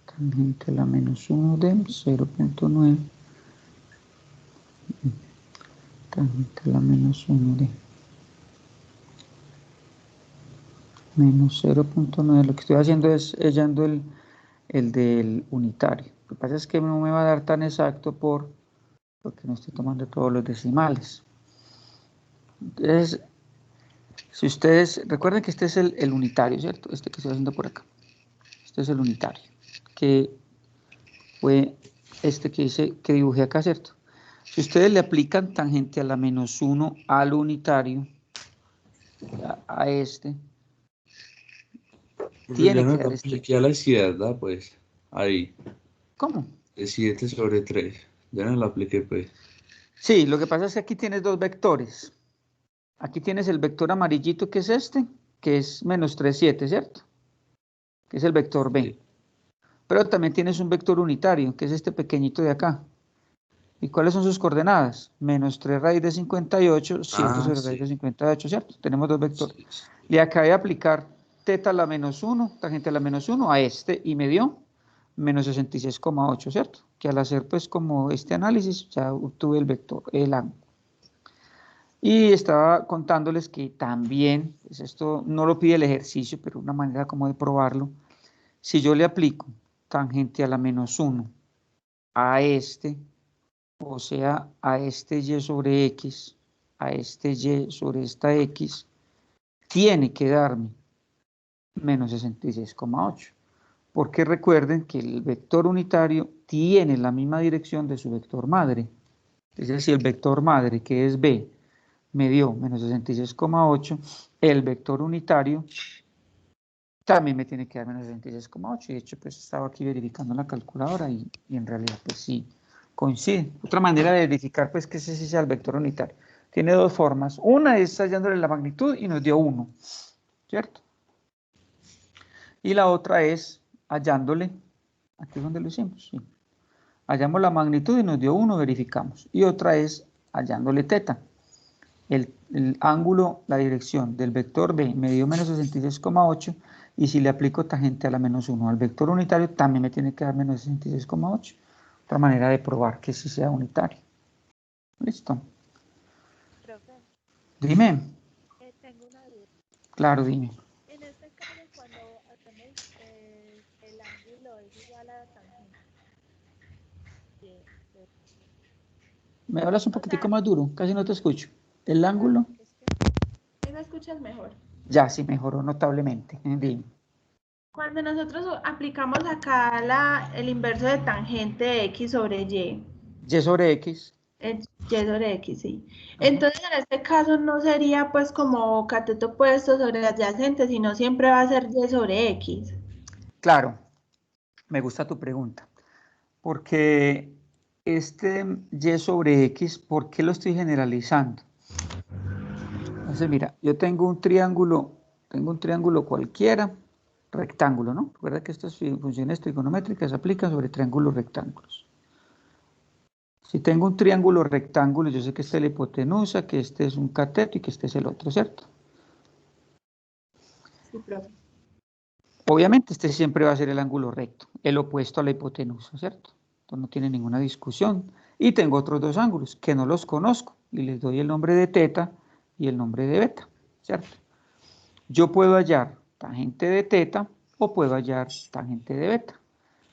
Tangente a la menos 1 de 0,9. Tangente a la menos 1 de menos 0,9. Lo que estoy haciendo es hallando el del unitario. Lo que pasa es que no me va a dar tan exacto porque no estoy tomando todos los decimales. Entonces, si ustedes recuerden que este es el unitario, ¿cierto? Este que estoy haciendo por acá. Este es el unitario, que fue este que hice, que dibujé acá, ¿cierto? Si ustedes le aplican tangente a la menos 1 al unitario, a este, Pero ya tiene no que lo dar este. apliqué a la izquierda, pues. Ahí. ¿Cómo? De 7/3. Ya no lo apliqué, pues. Sí, lo que pasa es que aquí tienes dos vectores. Aquí tienes el vector amarillito que es este, que es menos 3,7, ¿cierto? Que es el vector B. Sí. Pero también tienes un vector unitario, que es este pequeñito de acá. ¿Y cuáles son sus coordenadas? Menos 3 raíz de 58, 7 Ah, sobre raíz de sí. 58, ¿cierto? Tenemos dos vectores. Sí, sí. Le acabé de aplicar teta a la menos 1, tangente a la menos 1 a este y me dio menos 66,8, ¿cierto? Que al hacer pues como este análisis ya obtuve el vector, el ángulo. Y estaba contándoles que también, pues esto no lo pide el ejercicio, pero una manera como de probarlo, si yo le aplico tangente a la menos 1 a este, o sea, a este y sobre x, a este y sobre esta x, tiene que darme menos 66,8. Porque recuerden que el vector unitario tiene la misma dirección de su vector madre. Es decir, el vector madre, que es b, me dio menos 66,8, el vector unitario también me tiene que dar menos 66,8. Y de hecho, pues estaba aquí verificando en la calculadora y en realidad, pues sí, coincide. Otra manera de verificar, pues, que ese sí sea el vector unitario. Tiene dos formas. Una es hallándole la magnitud y nos dio 1, ¿cierto? Y la otra es hallándole, aquí es donde lo hicimos, sí. Hallamos la magnitud y nos dio 1, verificamos. Y otra es hallándole teta. El ángulo, la dirección del vector B me dio menos 66,8 y si le aplico tangente a la menos 1 al vector unitario también me tiene que dar menos 66,8. Otra manera de probar que sí sea unitario. Listo. Profe, Dime. tengo una duda. Claro, dime. En este caso, cuando hacemos el ángulo es igual a la tangente. de- de- ¿Me hablas un O poquitico sea, más duro? Casi no te escucho. El ángulo. es que ¿sí me escuchas mejor? Ya, sí mejoró notablemente. Dime. Cuando nosotros aplicamos acá el inverso de tangente de x sobre y, Y sobre X. Y sobre X, sí. Entonces, en este caso no sería pues como cateto opuesto sobre adyacente, sino siempre va a ser Y sobre X. Claro, me gusta tu pregunta, porque este Y sobre X, ¿por qué lo estoy generalizando? Entonces, mira, yo tengo un triángulo cualquiera, rectángulo, ¿no? Recuerda que estas funciones trigonométricas se aplican sobre triángulos rectángulos. Si tengo un triángulo rectángulo, yo sé que esta es la hipotenusa, que este es un cateto y que este es el otro, ¿cierto? Sí, profe. Obviamente este siempre va a ser el ángulo recto, el opuesto a la hipotenusa, ¿cierto? Entonces no tiene ninguna discusión. Y tengo otros dos ángulos que no los conozco y les doy el nombre de teta y el nombre de beta, ¿cierto? Yo puedo hallar tangente de teta o puedo hallar tangente de beta.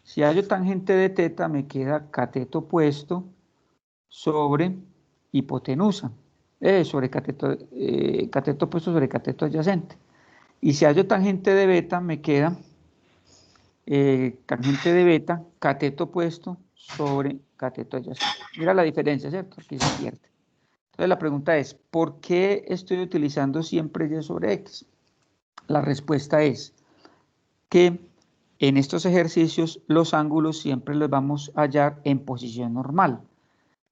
Si hallo tangente de teta me queda cateto opuesto sobre hipotenusa, sobre cateto opuesto sobre cateto adyacente. Y si hallo tangente de beta me queda tangente de beta, cateto opuesto sobre cateto adyacente. Mira la diferencia, ¿cierto? Aquí se pierde. Entonces la pregunta es, ¿por qué estoy utilizando siempre Y sobre X? La respuesta es que en estos ejercicios los ángulos siempre los vamos a hallar en posición normal.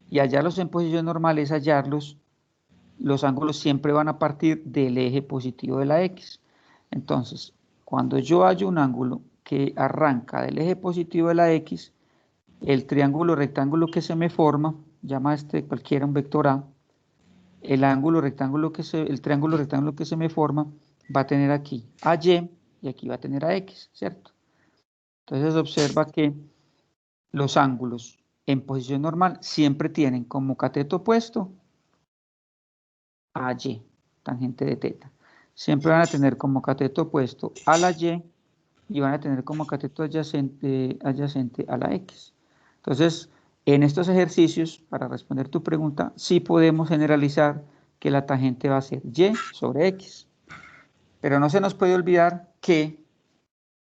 Y hallarlos en posición normal es hallarlos, los ángulos siempre van a partir del eje positivo de la X. Entonces, cuando yo hallo un ángulo que arranca del eje positivo de la X, el triángulo rectángulo que se me forma, llama este cualquiera un vector A, el triángulo rectángulo que se me forma va a tener aquí a Y y aquí va a tener a X, ¿cierto? Entonces observa que los ángulos en posición normal siempre tienen como cateto opuesto a Y, tangente de teta. Siempre van a tener como cateto opuesto a la Y van a tener como cateto adyacente a la X. Entonces, en estos ejercicios, para responder tu pregunta, sí podemos generalizar que la tangente va a ser Y sobre X. Pero no se nos puede olvidar que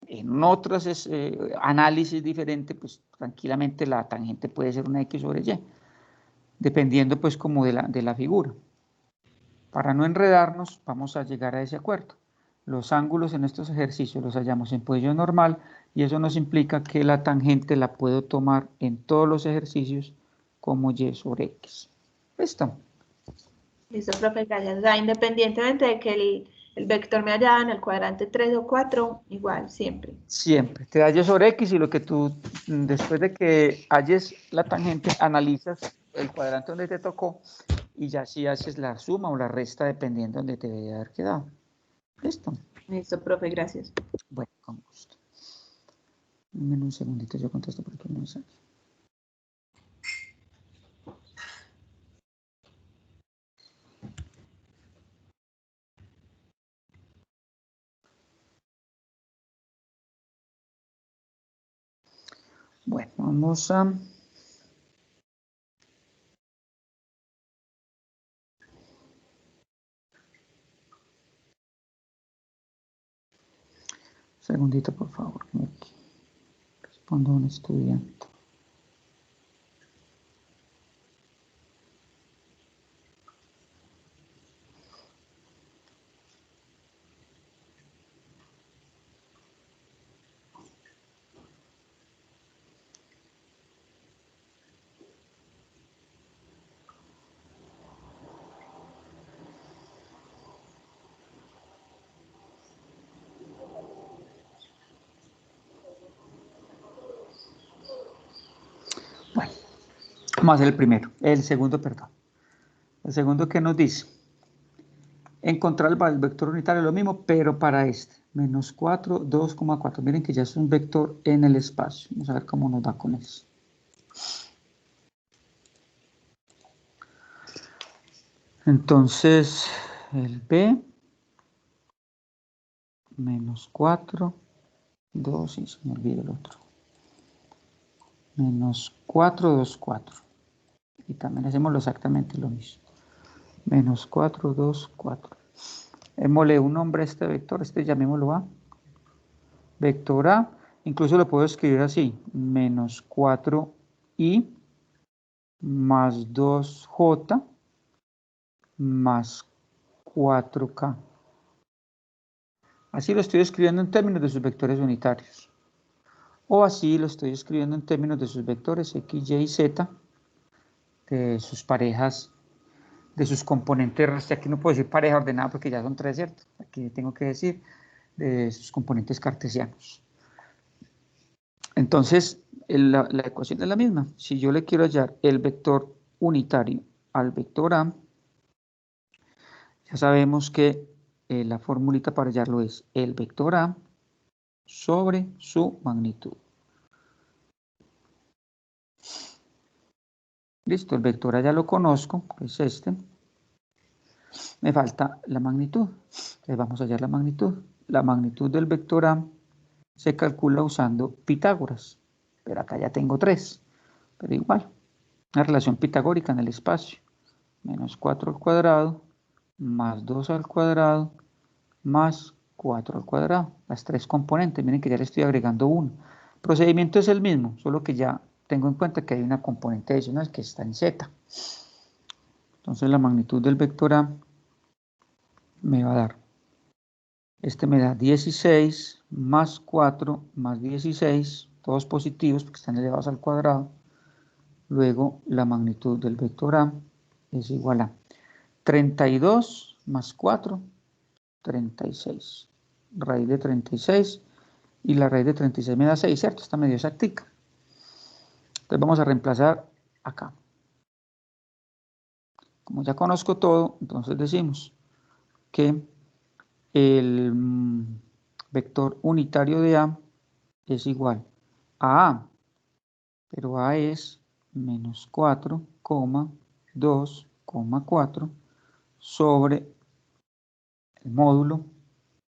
en otros análisis diferentes, pues tranquilamente la tangente puede ser una X sobre Y, dependiendo pues como de la figura. Para no enredarnos, vamos a llegar a ese acuerdo. Los ángulos en estos ejercicios los hallamos en posición normal y eso nos implica que la tangente la puedo tomar en todos los ejercicios como Y sobre X. ¿Listo? Listo, profe, gracias. O sea, independientemente de que el vector me haya dado en el cuadrante 3 o 4, igual, siempre. Siempre. Te da Y sobre X y lo que tú, después de que halles la tangente, analizas el cuadrante donde te tocó y ya sí haces la suma o la resta dependiendo de donde te debe haber quedado. ¿Listo? Listo, profe, gracias. Bueno, con gusto. Dame un segundito, yo contesto por aquí un mensaje. Bueno, vamos a... Segundito, por favor. Respondo a un estudiante. Bueno, vamos a hacer el segundo, perdón. El segundo que nos dice, encontrar el vector unitario es lo mismo, pero para este, menos 4, 2,4. Miren que ya es un vector en el espacio. Vamos a ver cómo nos va con eso. Entonces, el B, menos 4, 2, y se me olvida el otro. Menos 4, 2, 4. Y también hacemos exactamente lo mismo. Menos 4, 2, 4. Démosle un nombre a este vector, llamémoslo A. Vector A, incluso lo puedo escribir así, menos 4i más 2J más 4K. Así lo estoy escribiendo en términos de sus vectores unitarios. O así lo estoy escribiendo en términos de sus vectores X, Y y Z, de sus parejas, de sus componentes. Aquí no puedo decir pareja ordenada porque ya son 3, ¿cierto? Aquí tengo que decir de sus componentes cartesianos. Entonces, la ecuación es la misma. Si yo le quiero hallar el vector unitario al vector A, ya sabemos que la formulita para hallarlo es el vector A sobre su magnitud. Listo, el vector A ya lo conozco, que es este. Me falta la magnitud. Entonces vamos a hallar la magnitud. La magnitud del vector A se calcula usando Pitágoras. Pero acá ya tengo 3. Pero igual, una relación pitagórica en el espacio. Menos 4 al cuadrado, más 2 al cuadrado, más 4 al cuadrado. Las 3 componentes. Miren que ya le estoy agregando 1. El procedimiento es el mismo, solo que ya tengo en cuenta que hay una componente adicional que está en Z. Entonces la magnitud del vector A me va a dar. Este me da 16 más 4 más 16, todos positivos porque están elevados al cuadrado. Luego la magnitud del vector A es igual a 32 más 4, 36. Raíz de 36 y la raíz de 36 me da 6, ¿cierto? Está medio exactica. Entonces vamos a reemplazar acá. Como ya conozco todo, entonces decimos que el vector unitario de A es igual a A, pero A es menos 4,2,4 sobre el módulo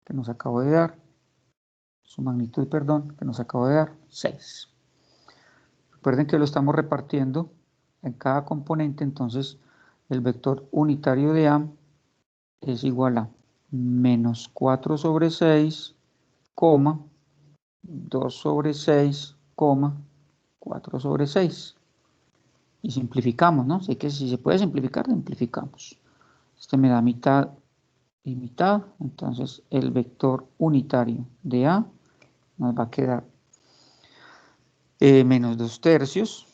que nos acabo de dar, su magnitud, perdón, que nos acabo de dar, 6. Recuerden que lo estamos repartiendo en cada componente, entonces el vector unitario de A es igual a menos 4 sobre 6, 2 sobre 6, 4 sobre 6. Y simplificamos, ¿no? Así que si se puede simplificar, simplificamos. Este me da mitad y mitad. Entonces el vector unitario de A nos va a quedar menos 2 tercios,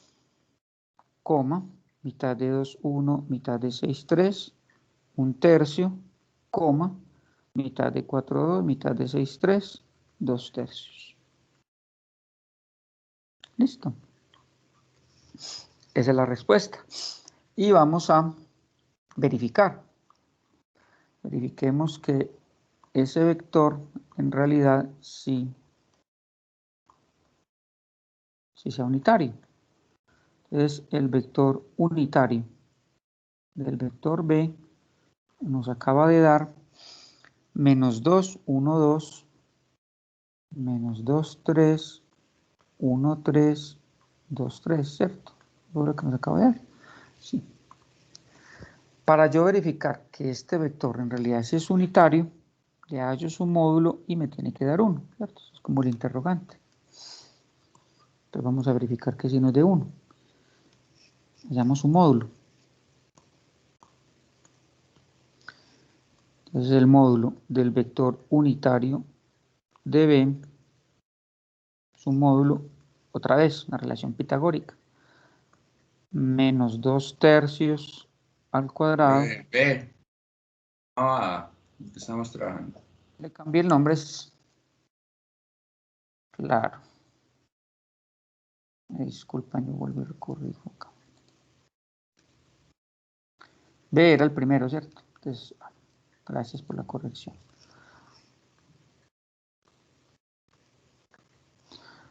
mitad de 2, 1, mitad de 6, 3, 1 tercio, mitad de 4, 2, mitad de 6, 3, 2 tercios. Listo. Esa es la respuesta. Y vamos a verificar. Verifiquemos que ese vector en realidad sí sea unitario. Entonces el vector unitario del vector B nos acaba de dar menos 2, 1, 2, menos 2, 3, 1, 3, 2, 3, ¿cierto? ¿Es lo que nos acaba de dar? Sí. Para yo verificar que este vector en realidad sí es unitario, le hallo su módulo y me tiene que dar 1, ¿cierto? Es como el interrogante. Entonces vamos a verificar que sí nos dé 1. Hallamos su módulo. Entonces el módulo del vector unitario de B, su módulo, otra vez, una relación pitagórica. Menos 2 tercios al cuadrado. B. Estamos trabajando. Le cambié el nombre, es claro. Disculpen, yo vuelvo y corrijo acá. B era el primero, ¿cierto? Entonces, gracias por la corrección.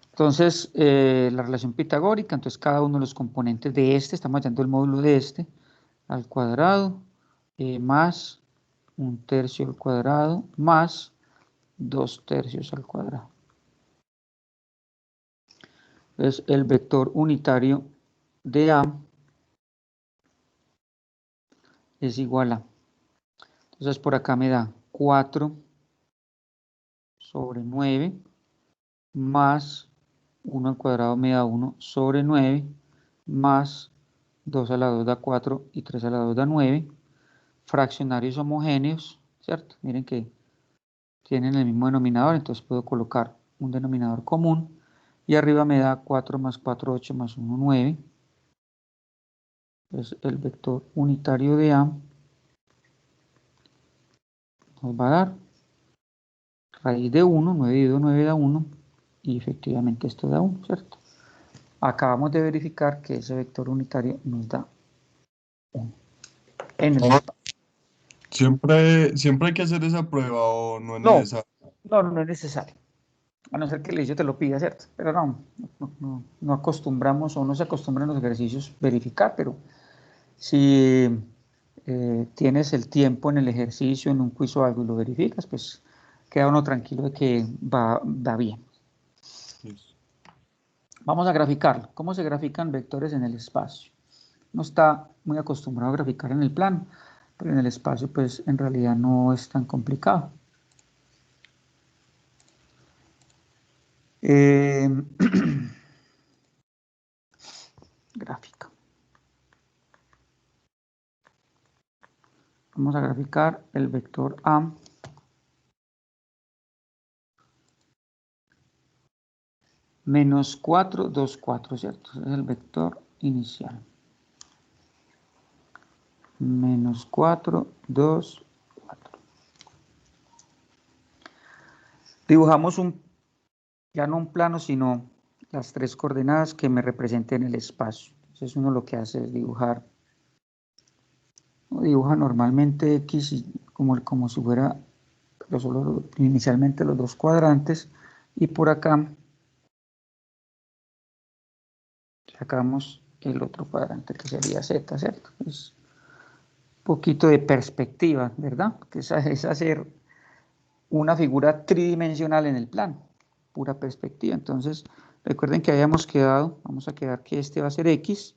Entonces, la relación pitagórica, entonces cada uno de los componentes de este, estamos hallando el módulo de este, al cuadrado, más 1 tercio al cuadrado, más 2 tercios al cuadrado. Entonces, el vector unitario de A es igual a, entonces por acá me da 4 sobre 9, más 1 al cuadrado me da 1 sobre 9, más 2 a la 2 da 4 y 3 a la 2 da 9. Fraccionarios homogéneos, ¿cierto? Miren que tienen el mismo denominador, entonces puedo colocar un denominador común y arriba me da 4 más 4, 8 más 1, 9. Entonces el vector unitario de A nos va a dar raíz de 1, 9 dividido 9 da 1 y efectivamente esto da 1, ¿cierto? Acabamos de verificar que ese vector unitario nos da 1 en el espacio. ¿Siempre hay que hacer esa prueba o no es necesario? No es necesario. A no ser que el inicio te lo pida, ¿cierto? Pero no acostumbramos o no se acostumbran los ejercicios verificar, pero si tienes el tiempo en el ejercicio, en un quiz o algo y lo verificas, pues queda uno tranquilo de que va bien. Vamos a graficarlo. ¿Cómo se grafican vectores en el espacio? No está muy acostumbrado a graficar en el plano, pero en el espacio pues en realidad no es tan complicado. Gráfica. Vamos a graficar el vector A menos 4, 2, 4, ¿cierto? Ese es el vector inicial. Menos 4, 2, 4. Dibujamos ya no un plano, sino las 3 coordenadas que me representen el espacio. Entonces uno lo que hace es dibujar. Uno dibuja normalmente X como si fuera inicialmente los 2 cuadrantes y por acá sacamos el otro cuadrante que sería Z, ¿cierto? Es un poquito de perspectiva, ¿verdad? Que es hacer una figura tridimensional en el plano, pura perspectiva. Entonces, recuerden que habíamos quedado, vamos a quedar que este va a ser X,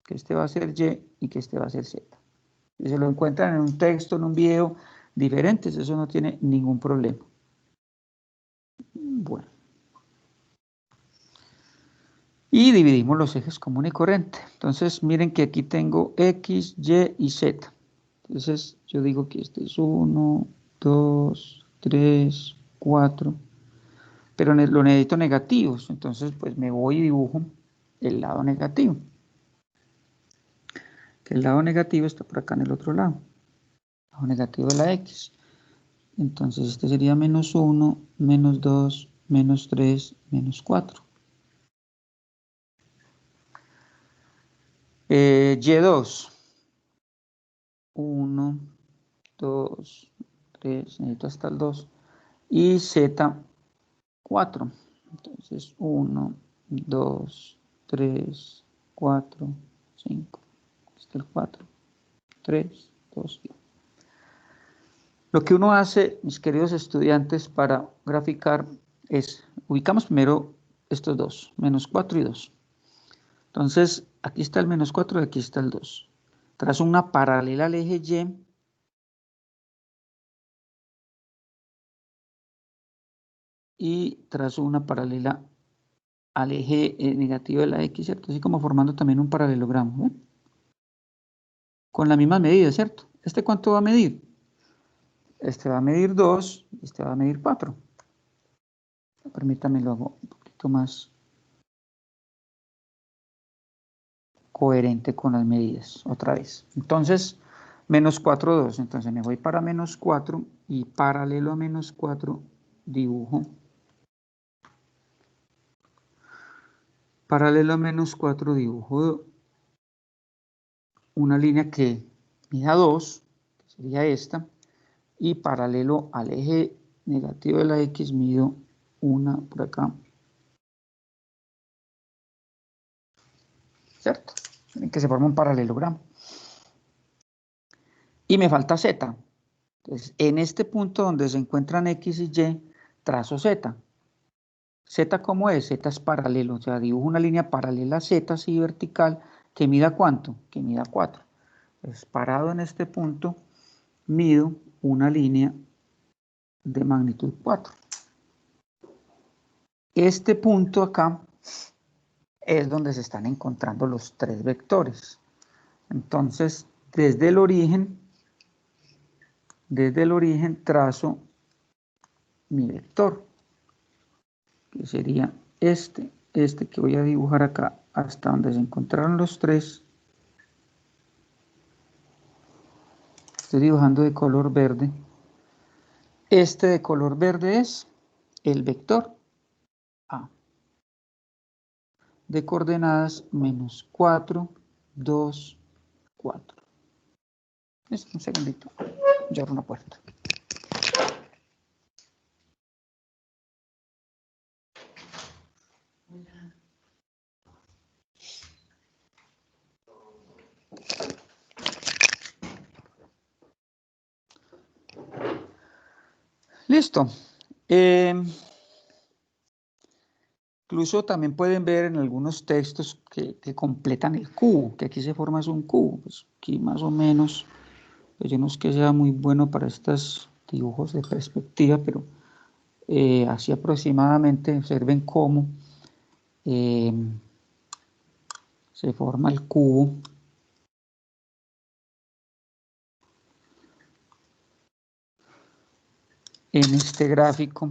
que este va a ser Y y que este va a ser Z. Si se lo encuentran en un texto, en un video diferentes, eso no tiene ningún problema. Bueno. Y dividimos los ejes común y corriente. Entonces, miren que aquí tengo X, Y y Z. Entonces, yo digo que este es 1, 2, 3, 4. Pero lo necesito negativos. Entonces, pues me voy y dibujo el lado negativo. Que el lado negativo está por acá en el otro lado. El lado negativo de la X. Entonces, este sería menos 1, menos 2, menos 3, menos 4. Y2. 1, 2, 3, necesito hasta el 2. Y Z, 4. Entonces, 1, 2, 3, 4, 5. Este es el 4, 3, 2, 1. Lo que uno hace, mis queridos estudiantes, para graficar es, ubicamos primero estos dos, menos 4 y 2. Entonces, aquí está el menos 4 y aquí está el 2. Trazo una paralela al eje y trazo una paralela al eje negativo de la X, ¿cierto? Así como formando también un paralelogramo, ¿ven? Con la misma medida, ¿cierto? ¿Este cuánto va a medir? Este va a medir 2, este va a medir 4. Permítanme lo hago un poquito más coherente con las medidas, otra vez. Entonces, menos 4, 2. Entonces me voy para menos 4 y paralelo a menos 4 dibujo. Paralelo a menos 4 dibujo una línea que mida 2, que sería esta, y paralelo al eje negativo de la X mido una por acá. ¿Cierto? Miren que se forma un paralelogramo. Y me falta Z. Entonces, en este punto donde se encuentran X y Y, trazo Z. ¿Z cómo es? Z es paralelo, o sea, dibujo una línea paralela a Z, así vertical, que mida ¿cuánto? Que mida 4. Entonces, parado en este punto, mido una línea de magnitud 4. Este punto acá es donde se están encontrando los 3 vectores. Entonces, desde el origen trazo mi vector, que sería este que voy a dibujar acá, hasta donde se encontraron los tres. Estoy dibujando de color verde. Este de color verde es el vector A, de coordenadas -4, 2, 4. Un segundito, yo abro una puerta. Listo. Incluso también pueden ver en algunos textos que completan el cubo, que aquí se forma un cubo. Pues aquí más o menos, pues yo no es que sea muy bueno para estos dibujos de perspectiva, pero así aproximadamente observen cómo se forma el cubo. En este gráfico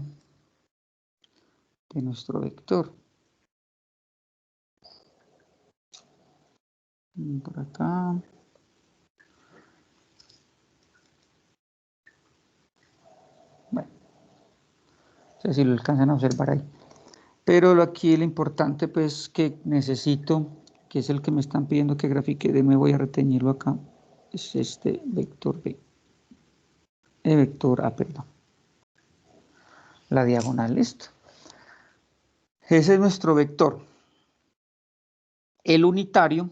de nuestro vector. Por acá. Bueno, no sé si lo alcanzan a observar ahí. Pero aquí lo importante pues que necesito, que es el que me están pidiendo que grafique, de nuevo voy a retenerlo acá, es este vector B. Vector A, perdón. La diagonal, listo. Ese es nuestro vector. El unitario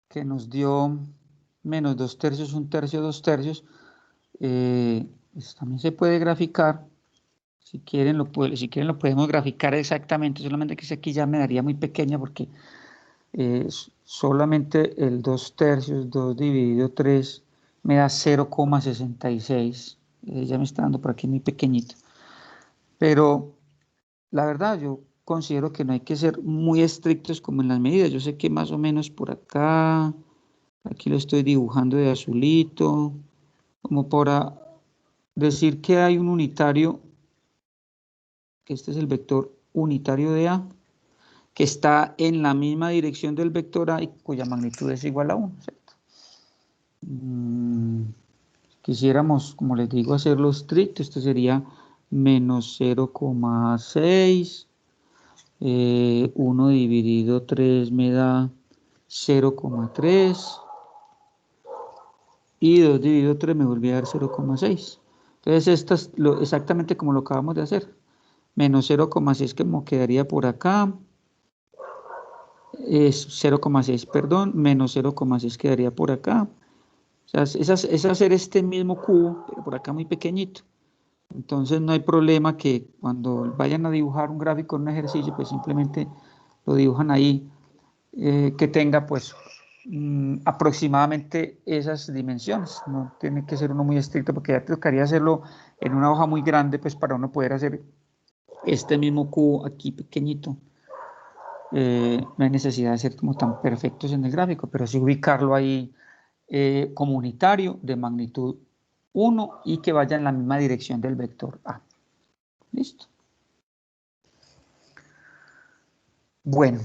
que nos dio menos 2/3, 1/3, 2/3, pues también se puede graficar. Si quieren lo podemos graficar exactamente, solamente que aquí ya me daría muy pequeña porque solamente el 2/3, 2 dividido 3 me da 0,66. Ya me está dando por aquí muy pequeñito. Pero la verdad yo considero que no hay que ser muy estrictos como en las medidas. Yo sé que más o menos por acá, aquí lo estoy dibujando de azulito, como para decir que hay un unitario, que este es el vector unitario de A, que está en la misma dirección del vector A y cuya magnitud es igual a 1, ¿cierto? Quisiéramos, como les digo, hacerlo estricto. Esto sería menos 0,6. 1 dividido 3 me da 0,3. Y 2 dividido 3 me volvió a dar 0,6. Entonces, esto es exactamente como lo acabamos de hacer. Menos 0,6 que me quedaría por acá. Es 0,6, perdón. Menos 0,6 quedaría por acá. O sea, es hacer este mismo cubo, pero por acá muy pequeñito. Entonces no hay problema que cuando vayan a dibujar un gráfico en un ejercicio, pues simplemente lo dibujan ahí, que tenga pues aproximadamente esas dimensiones. No tiene que ser uno muy estricto porque ya tocaría hacerlo en una hoja muy grande, pues para uno poder hacer este mismo cubo aquí pequeñito. No hay necesidad de ser como tan perfectos en el gráfico, pero sí ubicarlo ahí como unitario de magnitud 1 y que vaya en la misma dirección del vector A. Listo. Bueno,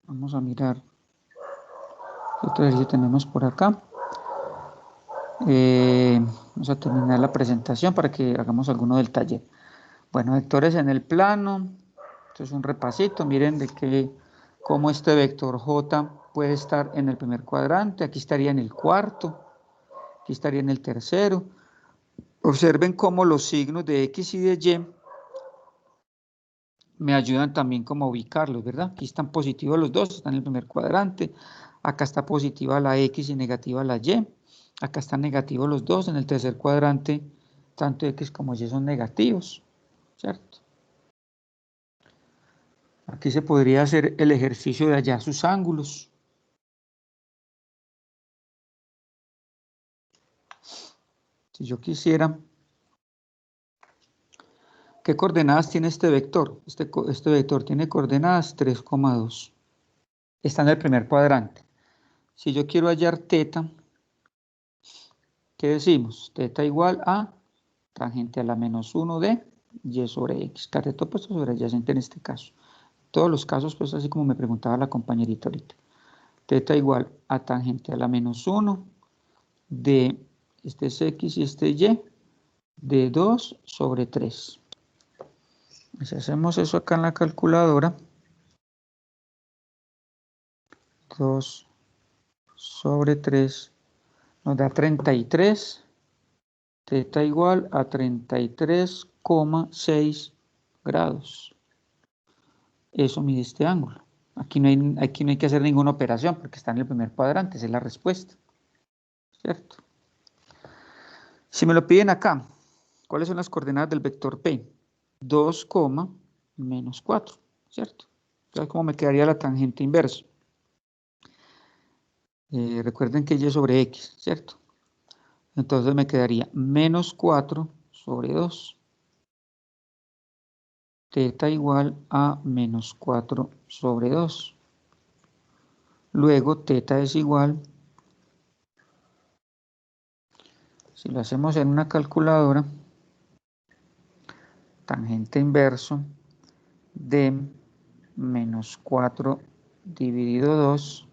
vamos a mirar qué otro ejercicio tenemos por acá. Vamos a terminar la presentación para que hagamos alguno del taller. Bueno, vectores en el plano. Esto es un repasito. Miren cómo este vector J puede estar en el primer cuadrante. Aquí estaría en el cuarto. Aquí estaría en el tercero. Observen cómo los signos de X y de Y me ayudan también como a ubicarlos, ¿verdad? Aquí están positivos los dos, están en el primer cuadrante. Acá está positiva la X y negativa la Y. Acá están negativos los dos. En el tercer cuadrante, tanto X como Y son negativos, ¿cierto? Aquí se podría hacer el ejercicio de hallar sus ángulos. Si yo quisiera ¿Qué coordenadas tiene este vector? Este vector tiene coordenadas 3,2. Está en el primer cuadrante. Si yo quiero hallar teta, ¿qué decimos? Teta igual a tangente a la menos 1 de y sobre x. Cateto opuesto sobre adyacente en este caso. Todos los casos, pues así como me preguntaba la compañerita ahorita. Teta igual a tangente a la menos 1 de, este es x y este y, de 2 sobre 3. Si hacemos eso acá en la calculadora, 2 sobre 3 nos da 33, teta igual a 33,6 grados. Eso mide este ángulo. Aquí no hay que hacer ninguna operación porque está en el primer cuadrante, esa es la respuesta. ¿Cierto? Si me lo piden acá, ¿cuáles son las coordenadas del vector P? 2, menos 4, ¿cierto? Entonces, ¿cómo me quedaría la tangente inversa? Recuerden que y sobre x, ¿cierto? Entonces me quedaría menos 4 sobre 2. Teta igual a menos 4 sobre 2. Luego teta es igual, si lo hacemos en una calculadora, tangente inverso de menos 4 dividido 2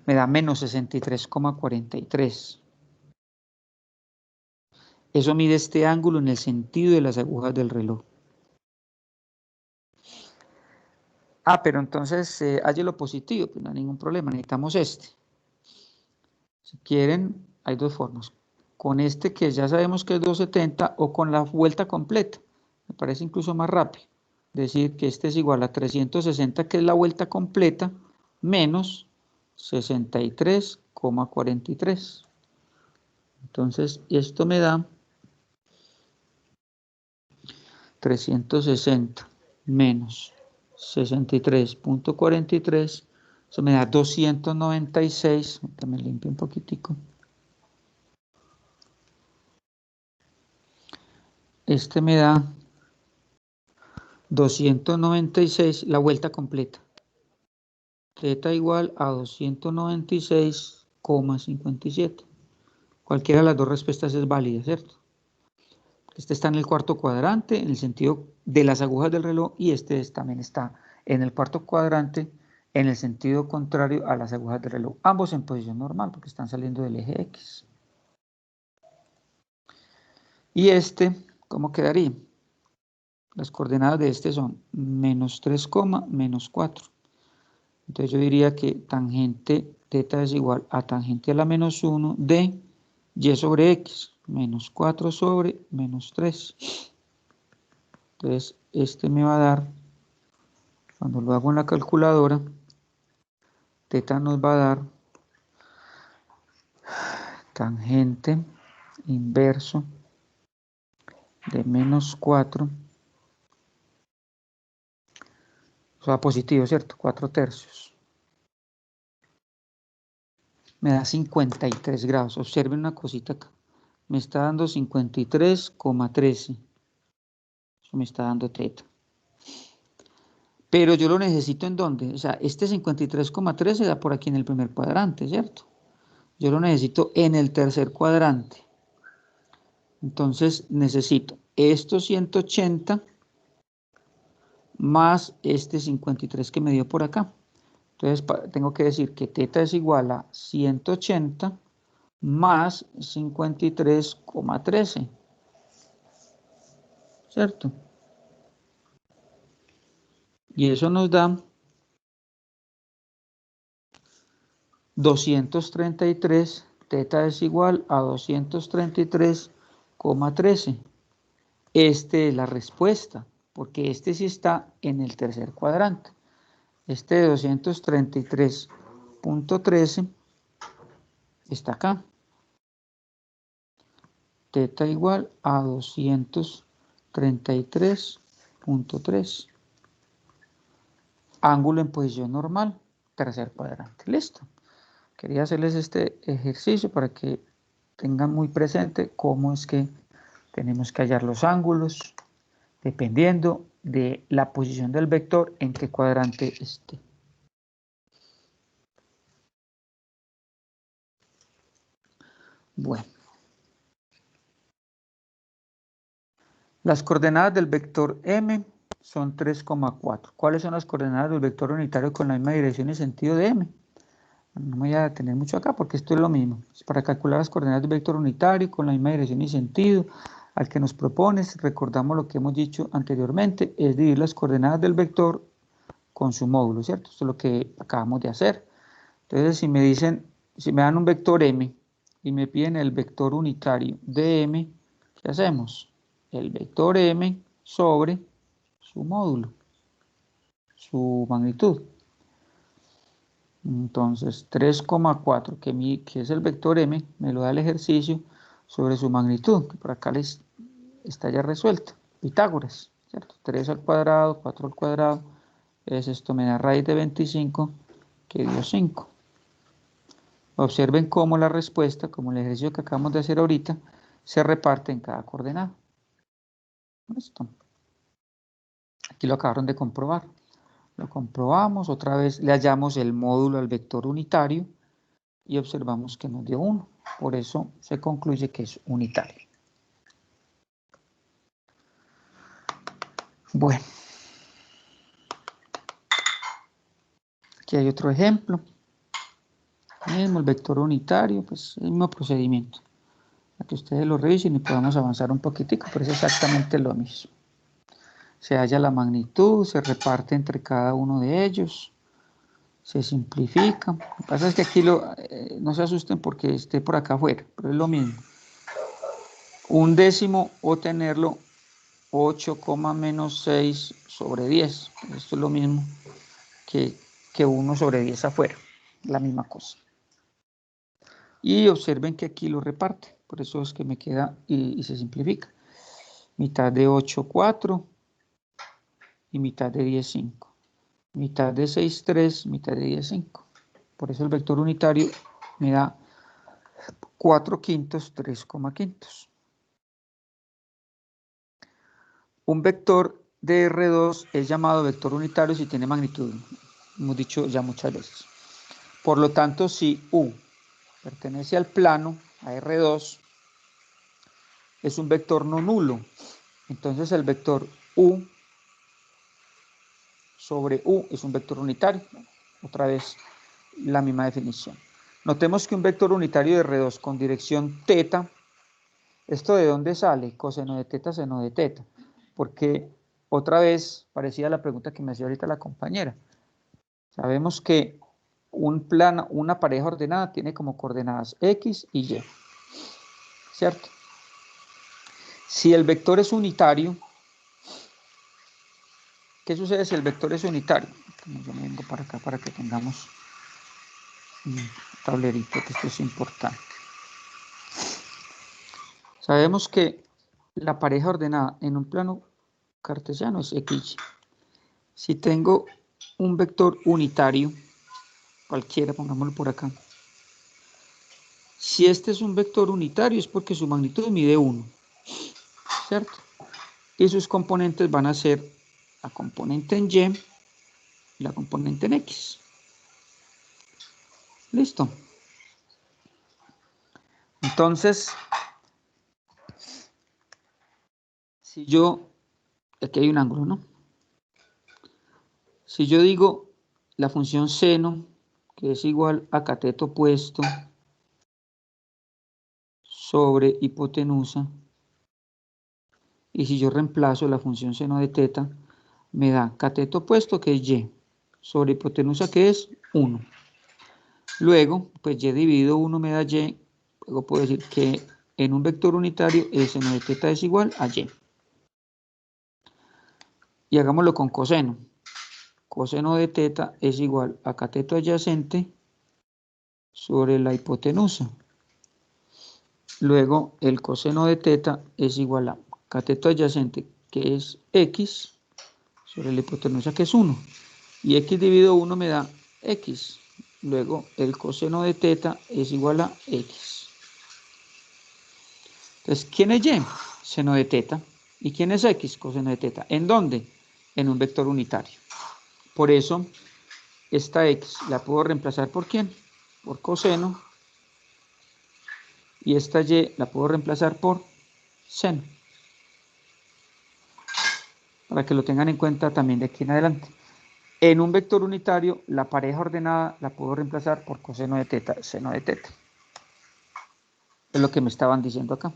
me da menos 63,43. Eso mide este ángulo en el sentido de las agujas del reloj. Pero entonces halle lo positivo, pues no hay ningún problema, necesitamos este. Si quieren, hay dos formas. Con este que ya sabemos que es 270 o con la vuelta completa. Me parece incluso más rápido. Decir que este es igual a 360, que es la vuelta completa, menos 63,43. Entonces, esto me da 360 menos 63,43. Eso me da 296. Me limpio un poquitico. Este me da 296, la vuelta completa. Teta igual a 296,57. Cualquiera de las dos respuestas es válida, ¿cierto? Este está en el cuarto cuadrante, en el sentido de las agujas del reloj, y este también está en el cuarto cuadrante, en el sentido contrario a las agujas del reloj. Ambos en posición normal, porque están saliendo del eje X. Y este, ¿cómo quedaría? Las coordenadas de este son menos 3, menos 4. Entonces yo diría que tangente teta es igual a tangente a la menos 1 de y sobre x, menos 4 sobre menos 3. Entonces este me va a dar, cuando lo hago en la calculadora, teta nos va a dar tangente inverso de menos 4, o sea, positivo, ¿cierto? 4 tercios. Me da 53 grados. Observen una cosita acá. Me está dando 53,13. Eso me está dando teta. Pero yo lo necesito ¿en dónde? O sea, este 53,13 da por aquí en el primer cuadrante, ¿cierto? Yo lo necesito en el tercer cuadrante. Entonces necesito estos 180 más este 53 que me dio por acá. Entonces tengo que decir que teta es igual a 180 más 53,13. ¿Cierto? Y eso nos da 233, teta es igual a 233,13. Esta es la respuesta, porque este sí está en el tercer cuadrante. Este de 233,13 está acá. Teta igual a 233,13. Ángulo en posición normal, tercer cuadrante. Listo. Quería hacerles este ejercicio para que tengan muy presente cómo es que tenemos que hallar los ángulos dependiendo de la posición del vector en qué cuadrante esté. Bueno. Las coordenadas del vector m son 3,4. ¿Cuáles son las coordenadas del vector unitario con la misma dirección y sentido de m? No me voy a detener mucho acá porque esto es lo mismo. Para calcular las coordenadas del vector unitario con la misma dirección y sentido al que nos propones, recordamos lo que hemos dicho anteriormente, es dividir las coordenadas del vector con su módulo, ¿cierto? Esto es lo que acabamos de hacer. Entonces, si me dan un vector m y me piden el vector unitario de m, ¿qué hacemos? El vector m sobre su módulo, su magnitud. Entonces, 3,4, que es el vector m, me lo da el ejercicio sobre su magnitud, que por acá está ya resuelto. Pitágoras, ¿cierto? 3 al cuadrado, 4 al cuadrado, esto me da raíz de 25, que dio 5. Observen cómo la respuesta, como el ejercicio que acabamos de hacer ahorita, se reparte en cada coordenada. Listo. Aquí lo acabaron de comprobar. Lo comprobamos, otra vez le hallamos el módulo al vector unitario y observamos que nos dio 1. Por eso se concluye que es unitario. Bueno. Aquí hay otro ejemplo. Mismo el vector unitario, pues el mismo procedimiento. Para que ustedes lo revisen y podamos avanzar un poquitico, pero es exactamente lo mismo. Se halla la magnitud, se reparte entre cada uno de ellos, se simplifica. Lo que pasa es que aquí no se asusten porque esté por acá afuera, pero es lo mismo. Un décimo o tenerlo 8, menos 6 sobre 10. Esto es lo mismo que 1 sobre 10 afuera, la misma cosa. Y observen que aquí lo reparte, por eso es que me queda y se simplifica. Mitad de 8, 4 y mitad de 10, 5. Mitad de 6, 3, mitad de 10, 5. Por eso el vector unitario me da 4 quintos, 3,quintos. Un vector de R2 es llamado vector unitario si tiene magnitud. Hemos dicho ya muchas veces. Por lo tanto, si U pertenece al plano, a R2, es un vector no nulo. Entonces el vector U sobre U es un vector unitario. Otra vez la misma definición. Notemos que un vector unitario de R2 con dirección θ, ¿esto de dónde sale? Coseno de θ, seno de θ. Porque otra vez parecía la pregunta que me hacía ahorita la compañera. Sabemos que una pareja ordenada tiene como coordenadas X y Y. ¿Cierto? Si el vector es unitario, ¿qué sucede si el vector es unitario? Yo me vengo para acá para que tengamos un tablerito, que esto es importante. Sabemos que la pareja ordenada en un plano cartesiano es X. Si tengo un vector unitario, cualquiera, pongámoslo por acá. Si este es un vector unitario es porque su magnitud mide 1, ¿cierto? Y sus componentes van a ser la componente en Y y la componente en X. ¿Listo? Entonces, si yo, aquí hay un ángulo, ¿no? Si yo digo la función seno, que es igual a cateto opuesto sobre hipotenusa, y si yo reemplazo la función seno de θ, me da cateto opuesto, que es Y, sobre hipotenusa, que es 1. Luego, pues Y dividido 1 me da Y, luego puedo decir que en un vector unitario el seno de θ es igual a Y. Y hagámoslo con coseno. Coseno de θ es igual a cateto adyacente sobre la hipotenusa. Luego el coseno de θ es igual a cateto adyacente, que es X, sobre la hipotenusa, que es 1. Y X dividido 1 me da X. Luego el coseno de θ es igual a X. Entonces, ¿quién es Y? Seno de θ. ¿Y quién es X? Coseno de teta. ¿En dónde? En un vector unitario. Por eso, esta X la puedo reemplazar ¿por quién? Por coseno. Y esta Y la puedo reemplazar por seno. Para que lo tengan en cuenta también de aquí en adelante. En un vector unitario, la pareja ordenada la puedo reemplazar por coseno de teta, seno de teta. Es lo que me estaban diciendo acá.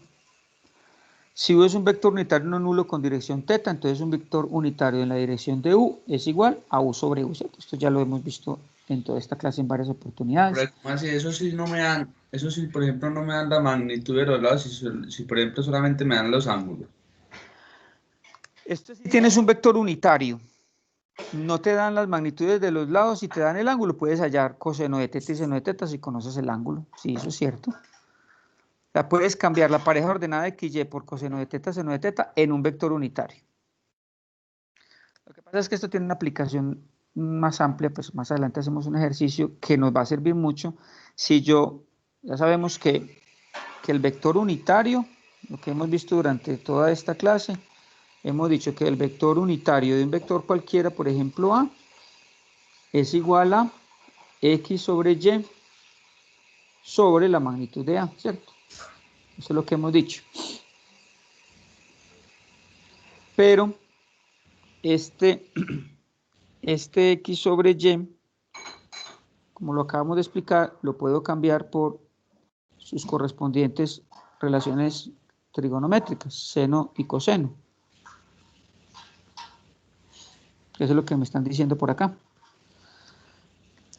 Si U es un vector unitario no nulo con dirección teta, entonces un vector unitario en la dirección de U es igual a U sobre U, ¿cierto? Esto ya lo hemos visto en toda esta clase en varias oportunidades. Pero ¿cómo así? Eso sí no me dan, eso sí, por ejemplo, no me dan la magnitud de los lados, si por ejemplo solamente me dan los ángulos. Esto si tienes un vector unitario, no te dan las magnitudes de los lados y te dan el ángulo, puedes hallar coseno de teta y seno de teta si conoces el ángulo, sí, eso es cierto. La puedes cambiar la pareja ordenada de XY por coseno de teta, seno de teta en un vector unitario. Lo que pasa es que esto tiene una aplicación más amplia, pues más adelante hacemos un ejercicio que nos va a servir mucho. Si ya sabemos que el vector unitario, lo que hemos visto durante toda esta clase, hemos dicho que el vector unitario de un vector cualquiera, por ejemplo A, es igual a X sobre Y sobre la magnitud de A, ¿cierto? Eso es lo que hemos dicho. Pero este X sobre Y, como lo acabamos de explicar, lo puedo cambiar por sus correspondientes relaciones trigonométricas, seno y coseno. Eso es lo que me están diciendo por acá.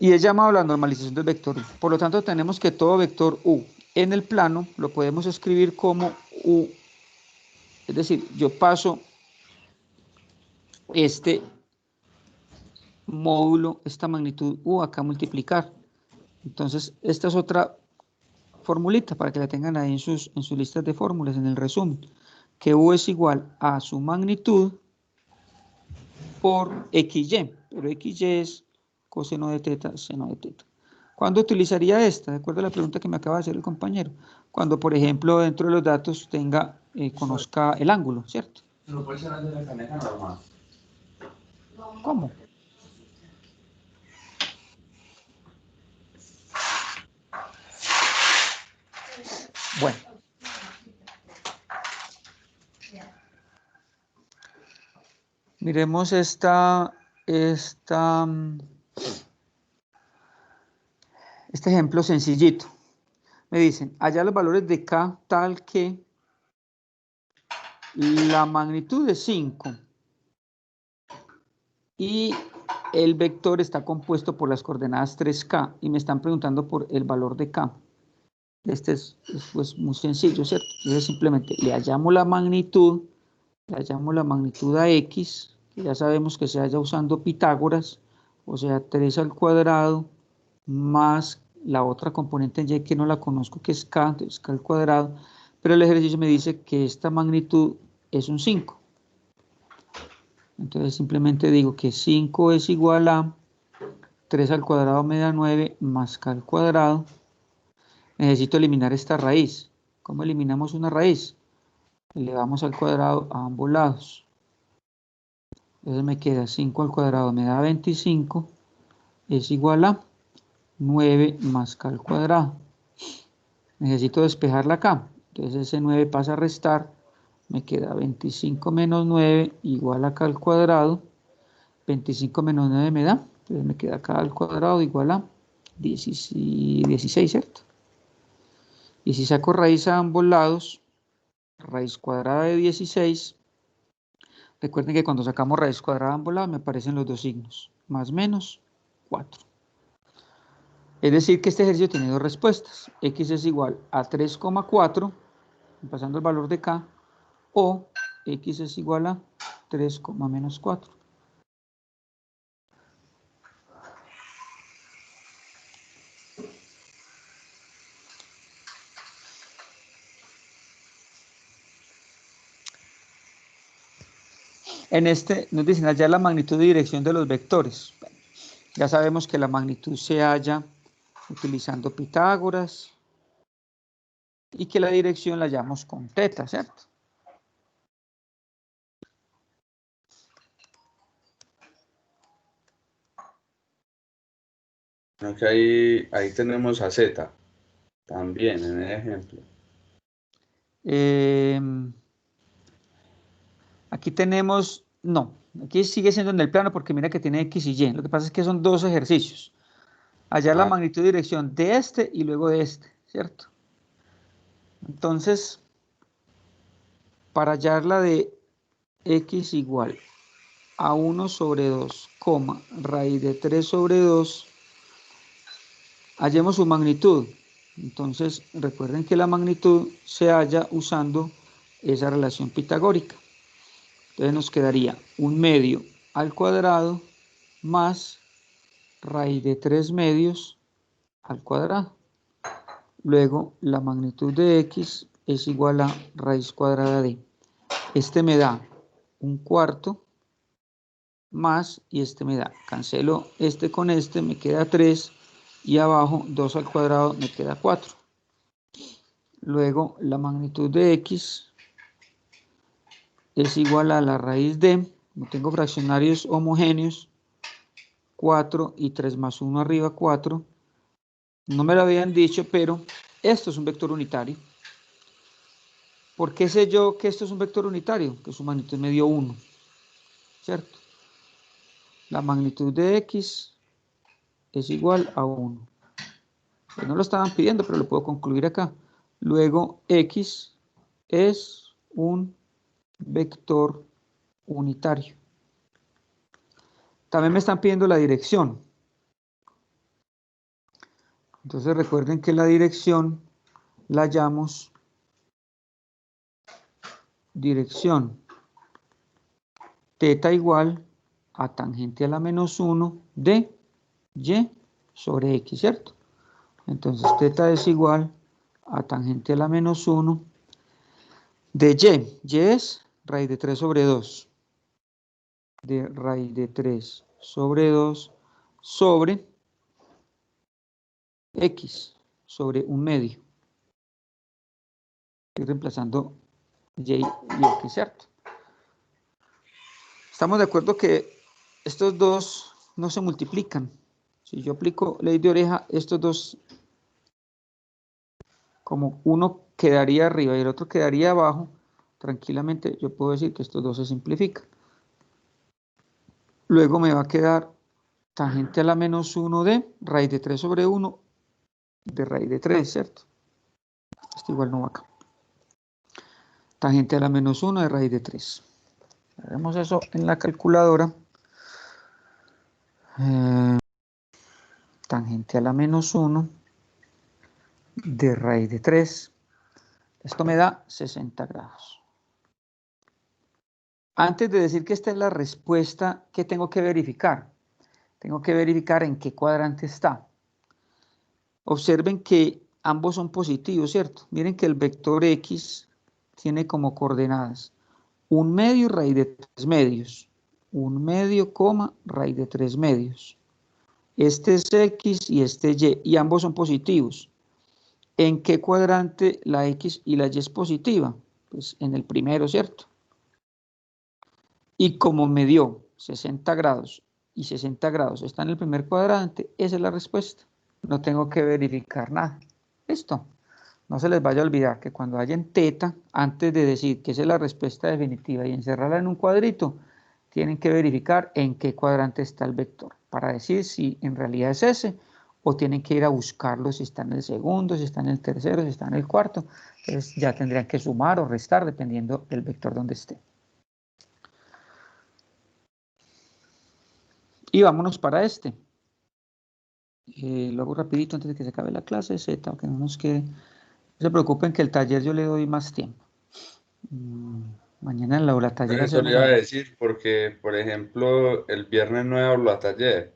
Y es llamado la normalización del vector U. Por lo tanto, tenemos que todo vector U en el plano lo podemos escribir como U. Es decir, yo paso este módulo, esta magnitud U acá a multiplicar. Entonces, esta es otra formulita para que la tengan ahí en sus listas de fórmulas, en el resumen. Que U es igual a su magnitud por XY. Pero XY es coseno de teta, seno de teta. ¿Cuándo utilizaría esta? De acuerdo a la pregunta que me acaba de hacer el compañero. Cuando, por ejemplo, dentro de los datos conozca el ángulo, ¿cierto? ¿No puede ser de la caneta normal? ¿Cómo? Bueno. Miremos este ejemplo sencillito. Me dicen, allá los valores de K tal que la magnitud es 5 y el vector está compuesto por las coordenadas 3K y me están preguntando por el valor de K. Este es pues, muy sencillo, ¿cierto? Entonces simplemente le hallamos la magnitud a X, que ya sabemos que se halla usando Pitágoras, o sea, 3 al cuadrado más la otra componente en Y que no la conozco, que es K, entonces K al cuadrado, pero el ejercicio me dice que esta magnitud es un 5. Entonces simplemente digo que 5 es igual a 3 al cuadrado me da 9 más K al cuadrado. Necesito eliminar esta raíz. ¿Cómo eliminamos una raíz? Elevamos al cuadrado a ambos lados. Entonces me queda 5 al cuadrado me da 25, es igual a 9 más K al cuadrado. Necesito despejarla acá. Entonces ese 9 pasa a restar. Me queda 25 menos 9 igual a K al cuadrado. 25 menos 9 me da. Entonces me queda K al cuadrado igual a 16, ¿cierto? Y si saco raíz a ambos lados, raíz cuadrada de 16, recuerden que cuando sacamos raíz cuadrada a ambos lados me aparecen los dos signos, más menos 4. Es decir que este ejercicio tiene dos respuestas. X es igual a 3,4, pasando el valor de K, o X es igual a 3, menos 4. En este nos dicen allá la magnitud de dirección de los vectores. Bueno, ya sabemos que la magnitud se halla utilizando Pitágoras y que la dirección la hallamos con teta, ¿cierto? No, que ahí tenemos a Z también en el ejemplo. Aquí tenemos, no, aquí sigue siendo en el plano porque mira que tiene X y Y. Lo que pasa es que son dos ejercicios. Hallar la magnitud y dirección de este y luego de este, ¿cierto? Entonces, para hallar la de X igual a 1 sobre 2, raíz de 3 sobre 2, hallemos su magnitud. Entonces, recuerden que la magnitud se halla usando esa relación pitagórica. Entonces nos quedaría 1/2 al cuadrado más raíz de 3 medios al cuadrado. Luego, la magnitud de X es igual a raíz cuadrada de. Este me da 1/4 más, y este me da, cancelo este con este, me queda 3, y abajo 2 al cuadrado me queda 4. Luego, la magnitud de X es igual a la raíz de, no tengo fraccionarios homogéneos, 4 y 3 más 1 arriba, 4. No me lo habían dicho, pero esto es un vector unitario. ¿Por qué sé yo que esto es un vector unitario? Que su magnitud me dio 1, ¿cierto? La magnitud de X es igual a 1. Pues no lo estaban pidiendo, pero lo puedo concluir acá. Luego, X es un vector unitario. También me están pidiendo la dirección. Entonces recuerden que la dirección la llamamos dirección θ igual a tangente a la menos 1 de y sobre x, ¿cierto? Entonces θ es igual a tangente a la menos 1 de y. Y es raíz de 3 sobre 2. De raíz de 3 sobre 2 sobre x sobre 1/2. Estoy reemplazando y x, ¿cierto? Estamos de acuerdo que estos dos no se multiplican. Si yo aplico ley de oreja, estos dos, como uno quedaría arriba y el otro quedaría abajo, tranquilamente yo puedo decir que estos dos se simplifican. Luego me va a quedar tangente a la menos 1 de raíz de 3 sobre 1 de raíz de 3, ¿cierto? Esto igual no va acá. Tangente a la menos 1 de raíz de 3. Haremos eso en la calculadora. Tangente a la menos 1 de raíz de 3. Esto me da 60 grados. Antes de decir que esta es la respuesta, ¿qué tengo que verificar? Tengo que verificar en qué cuadrante está. Observen que ambos son positivos, ¿cierto? Miren que el vector X tiene como coordenadas 1/2 y raíz de 3 medios. 1/2, raíz de 3 medios. Este es X y este Y, y ambos son positivos. ¿En qué cuadrante la X y la Y es positiva? Pues en el primero, ¿cierto? Y como me dio 60 grados y 60 grados está en el primer cuadrante, esa es la respuesta. No tengo que verificar nada. Listo. No se les vaya a olvidar que cuando hallen θ, antes de decir que esa es la respuesta definitiva y encerrarla en un cuadrito, tienen que verificar en qué cuadrante está el vector para decir si en realidad es ese, o tienen que ir a buscarlo si está en el segundo, si está en el tercero, si está en el cuarto. Entonces ya tendrían que sumar o restar dependiendo del vector donde esté. Y vámonos para este. Lo hago rapidito antes de que se acabe la clase, Z, que no nos quede. No se preocupen que el taller yo le doy más tiempo. Mañana en la aula taller Eso le hacemos iba a algo. decir porque, por ejemplo, el viernes no hablo a taller.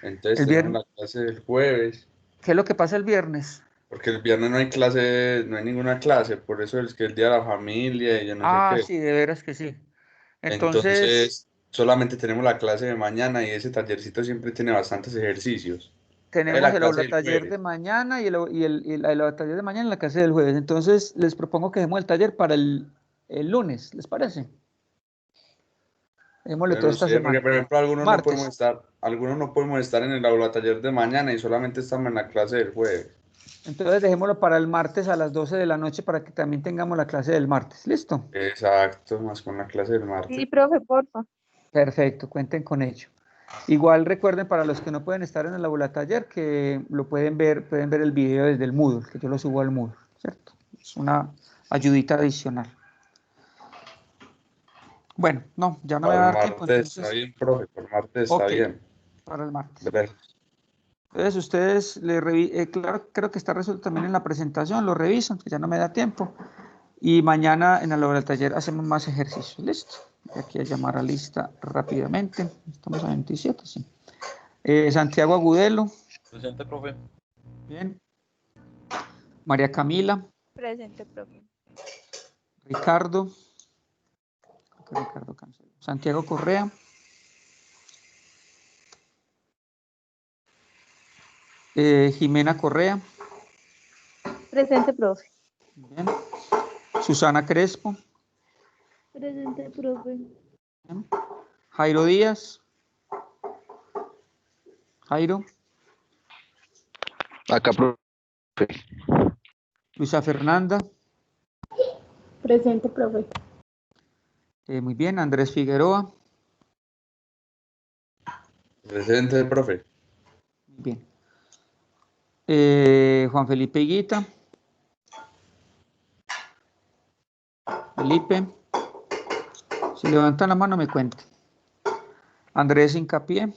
Entonces El tenemos viernes, la clase del jueves. ¿qué es lo que pasa el viernes? Porque el viernes no hay clase, no hay ninguna clase. Por eso es que el día de la familia y yo no sé Ah, qué. sí, de veras que sí. Entonces, Entonces, solamente tenemos la clase de mañana y ese tallercito siempre tiene bastantes ejercicios. tenemos La el clase aula del taller de jueves. mañana y el aula taller de mañana en la clase del jueves. Entonces, les propongo que dejemos el taller para el lunes, ¿les parece? Démosle Pero toda no esta sé, porque semana. por ejemplo Martes. algunos no podemos estar en el aula taller de mañana y solamente estamos en la clase del jueves. Entonces dejémoslo para el martes a las 12 de la noche para que también tengamos la clase del martes. ¿Listo? Exacto, más con la clase del Sí, martes. profe, porfa. Perfecto, cuenten con ello. Igual recuerden para los que no pueden estar en el aula taller que lo pueden ver el video desde el Moodle, que yo lo subo al Moodle, ¿cierto? Es una ayudita adicional. Bueno, no, ya no me va a Para el dar tiempo, martes está entonces, bien, profe, para el martes está ok, bien. para el martes. Gracias. Entonces ustedes, claro, creo que está resuelto también en la presentación, lo revisan, que ya no me da tiempo. Y mañana en la hora del taller hacemos más ejercicios. Listo. Voy aquí a llamar a lista rápidamente. Estamos a 27, sí. Santiago Agudelo. Presente, profe. Bien. María Camila. Presente, profe. Ricardo. Creo que Ricardo canceló. Santiago Correa. Jimena Correa. Presente, profe. Bien. Susana Crespo. Presente, profe. Bien. Jairo Díaz. Jairo. Acá, profe. Luisa Fernanda. Presente, profe. Muy bien. Andrés Figueroa. Presente, profe. Muy bien. Juan Felipe Higuita. Felipe. Si levantan la mano me cuenta. Andrés Hincapié.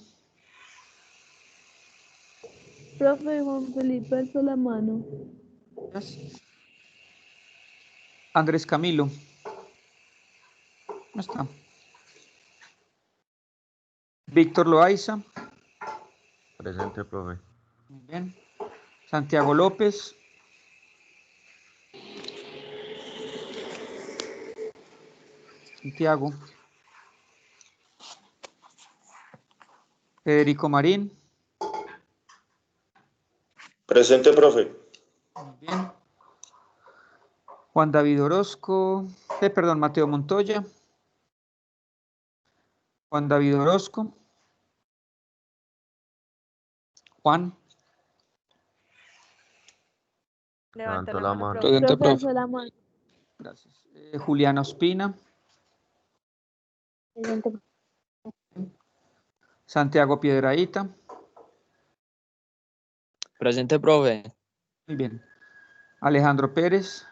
Profe, Juan Felipe alzó la mano. Andrés Camilo. ¿Cómo está? Víctor Loaiza. Presente, profe. Muy bien. Santiago López. Santiago. Federico Marín. Presente, profe. Muy bien. Juan David Orozco. Perdón, Mateo Montoya. Juan David Orozco. Juan. Levanta Levantó la la mano, mano. profe. Presente, Profe, profe. alzó la mano. Gracias. Juliana Ospina. Presente, Santiago Piedrahíta. Presente, profe. Muy bien. Alejandro Pérez.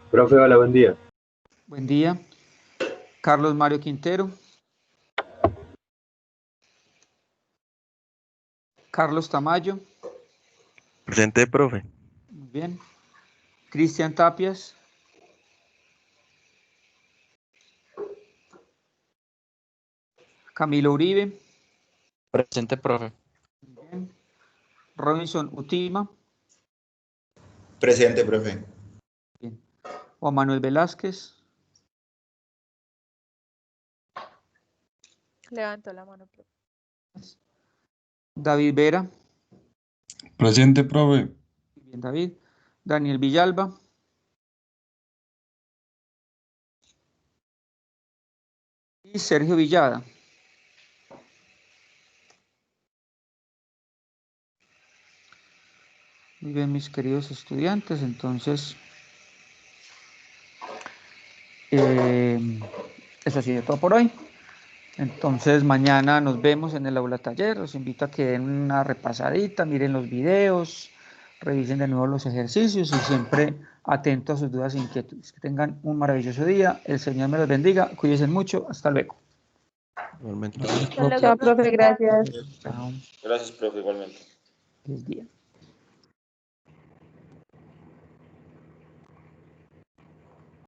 Profe, hola, buen día. Buen día. Carlos Mario Quintero. Carlos Tamayo. Presente, profe. Muy bien. Cristian Tapias. Camilo Uribe. Presente, profe. Muy bien. Robinson Utima. Presente, profe. Bien. Juan Manuel Velázquez. levantó la mano, profe. David Vera. Presente, profe. Muy bien, David. Daniel Villalba. Y Sergio Villada. Muy bien, mis queridos estudiantes, entonces eso ha sido todo por hoy. Entonces mañana nos vemos en el aula taller. Los invito a que den una repasadita, miren los videos, revisen de nuevo los ejercicios y siempre atentos a sus dudas e inquietudes. Que tengan un maravilloso día. El Señor me los bendiga. Cuídense mucho. Hasta luego. Igualmente. Chao, profe, gracias. Chao. Gracias, profe, igualmente. Feliz día.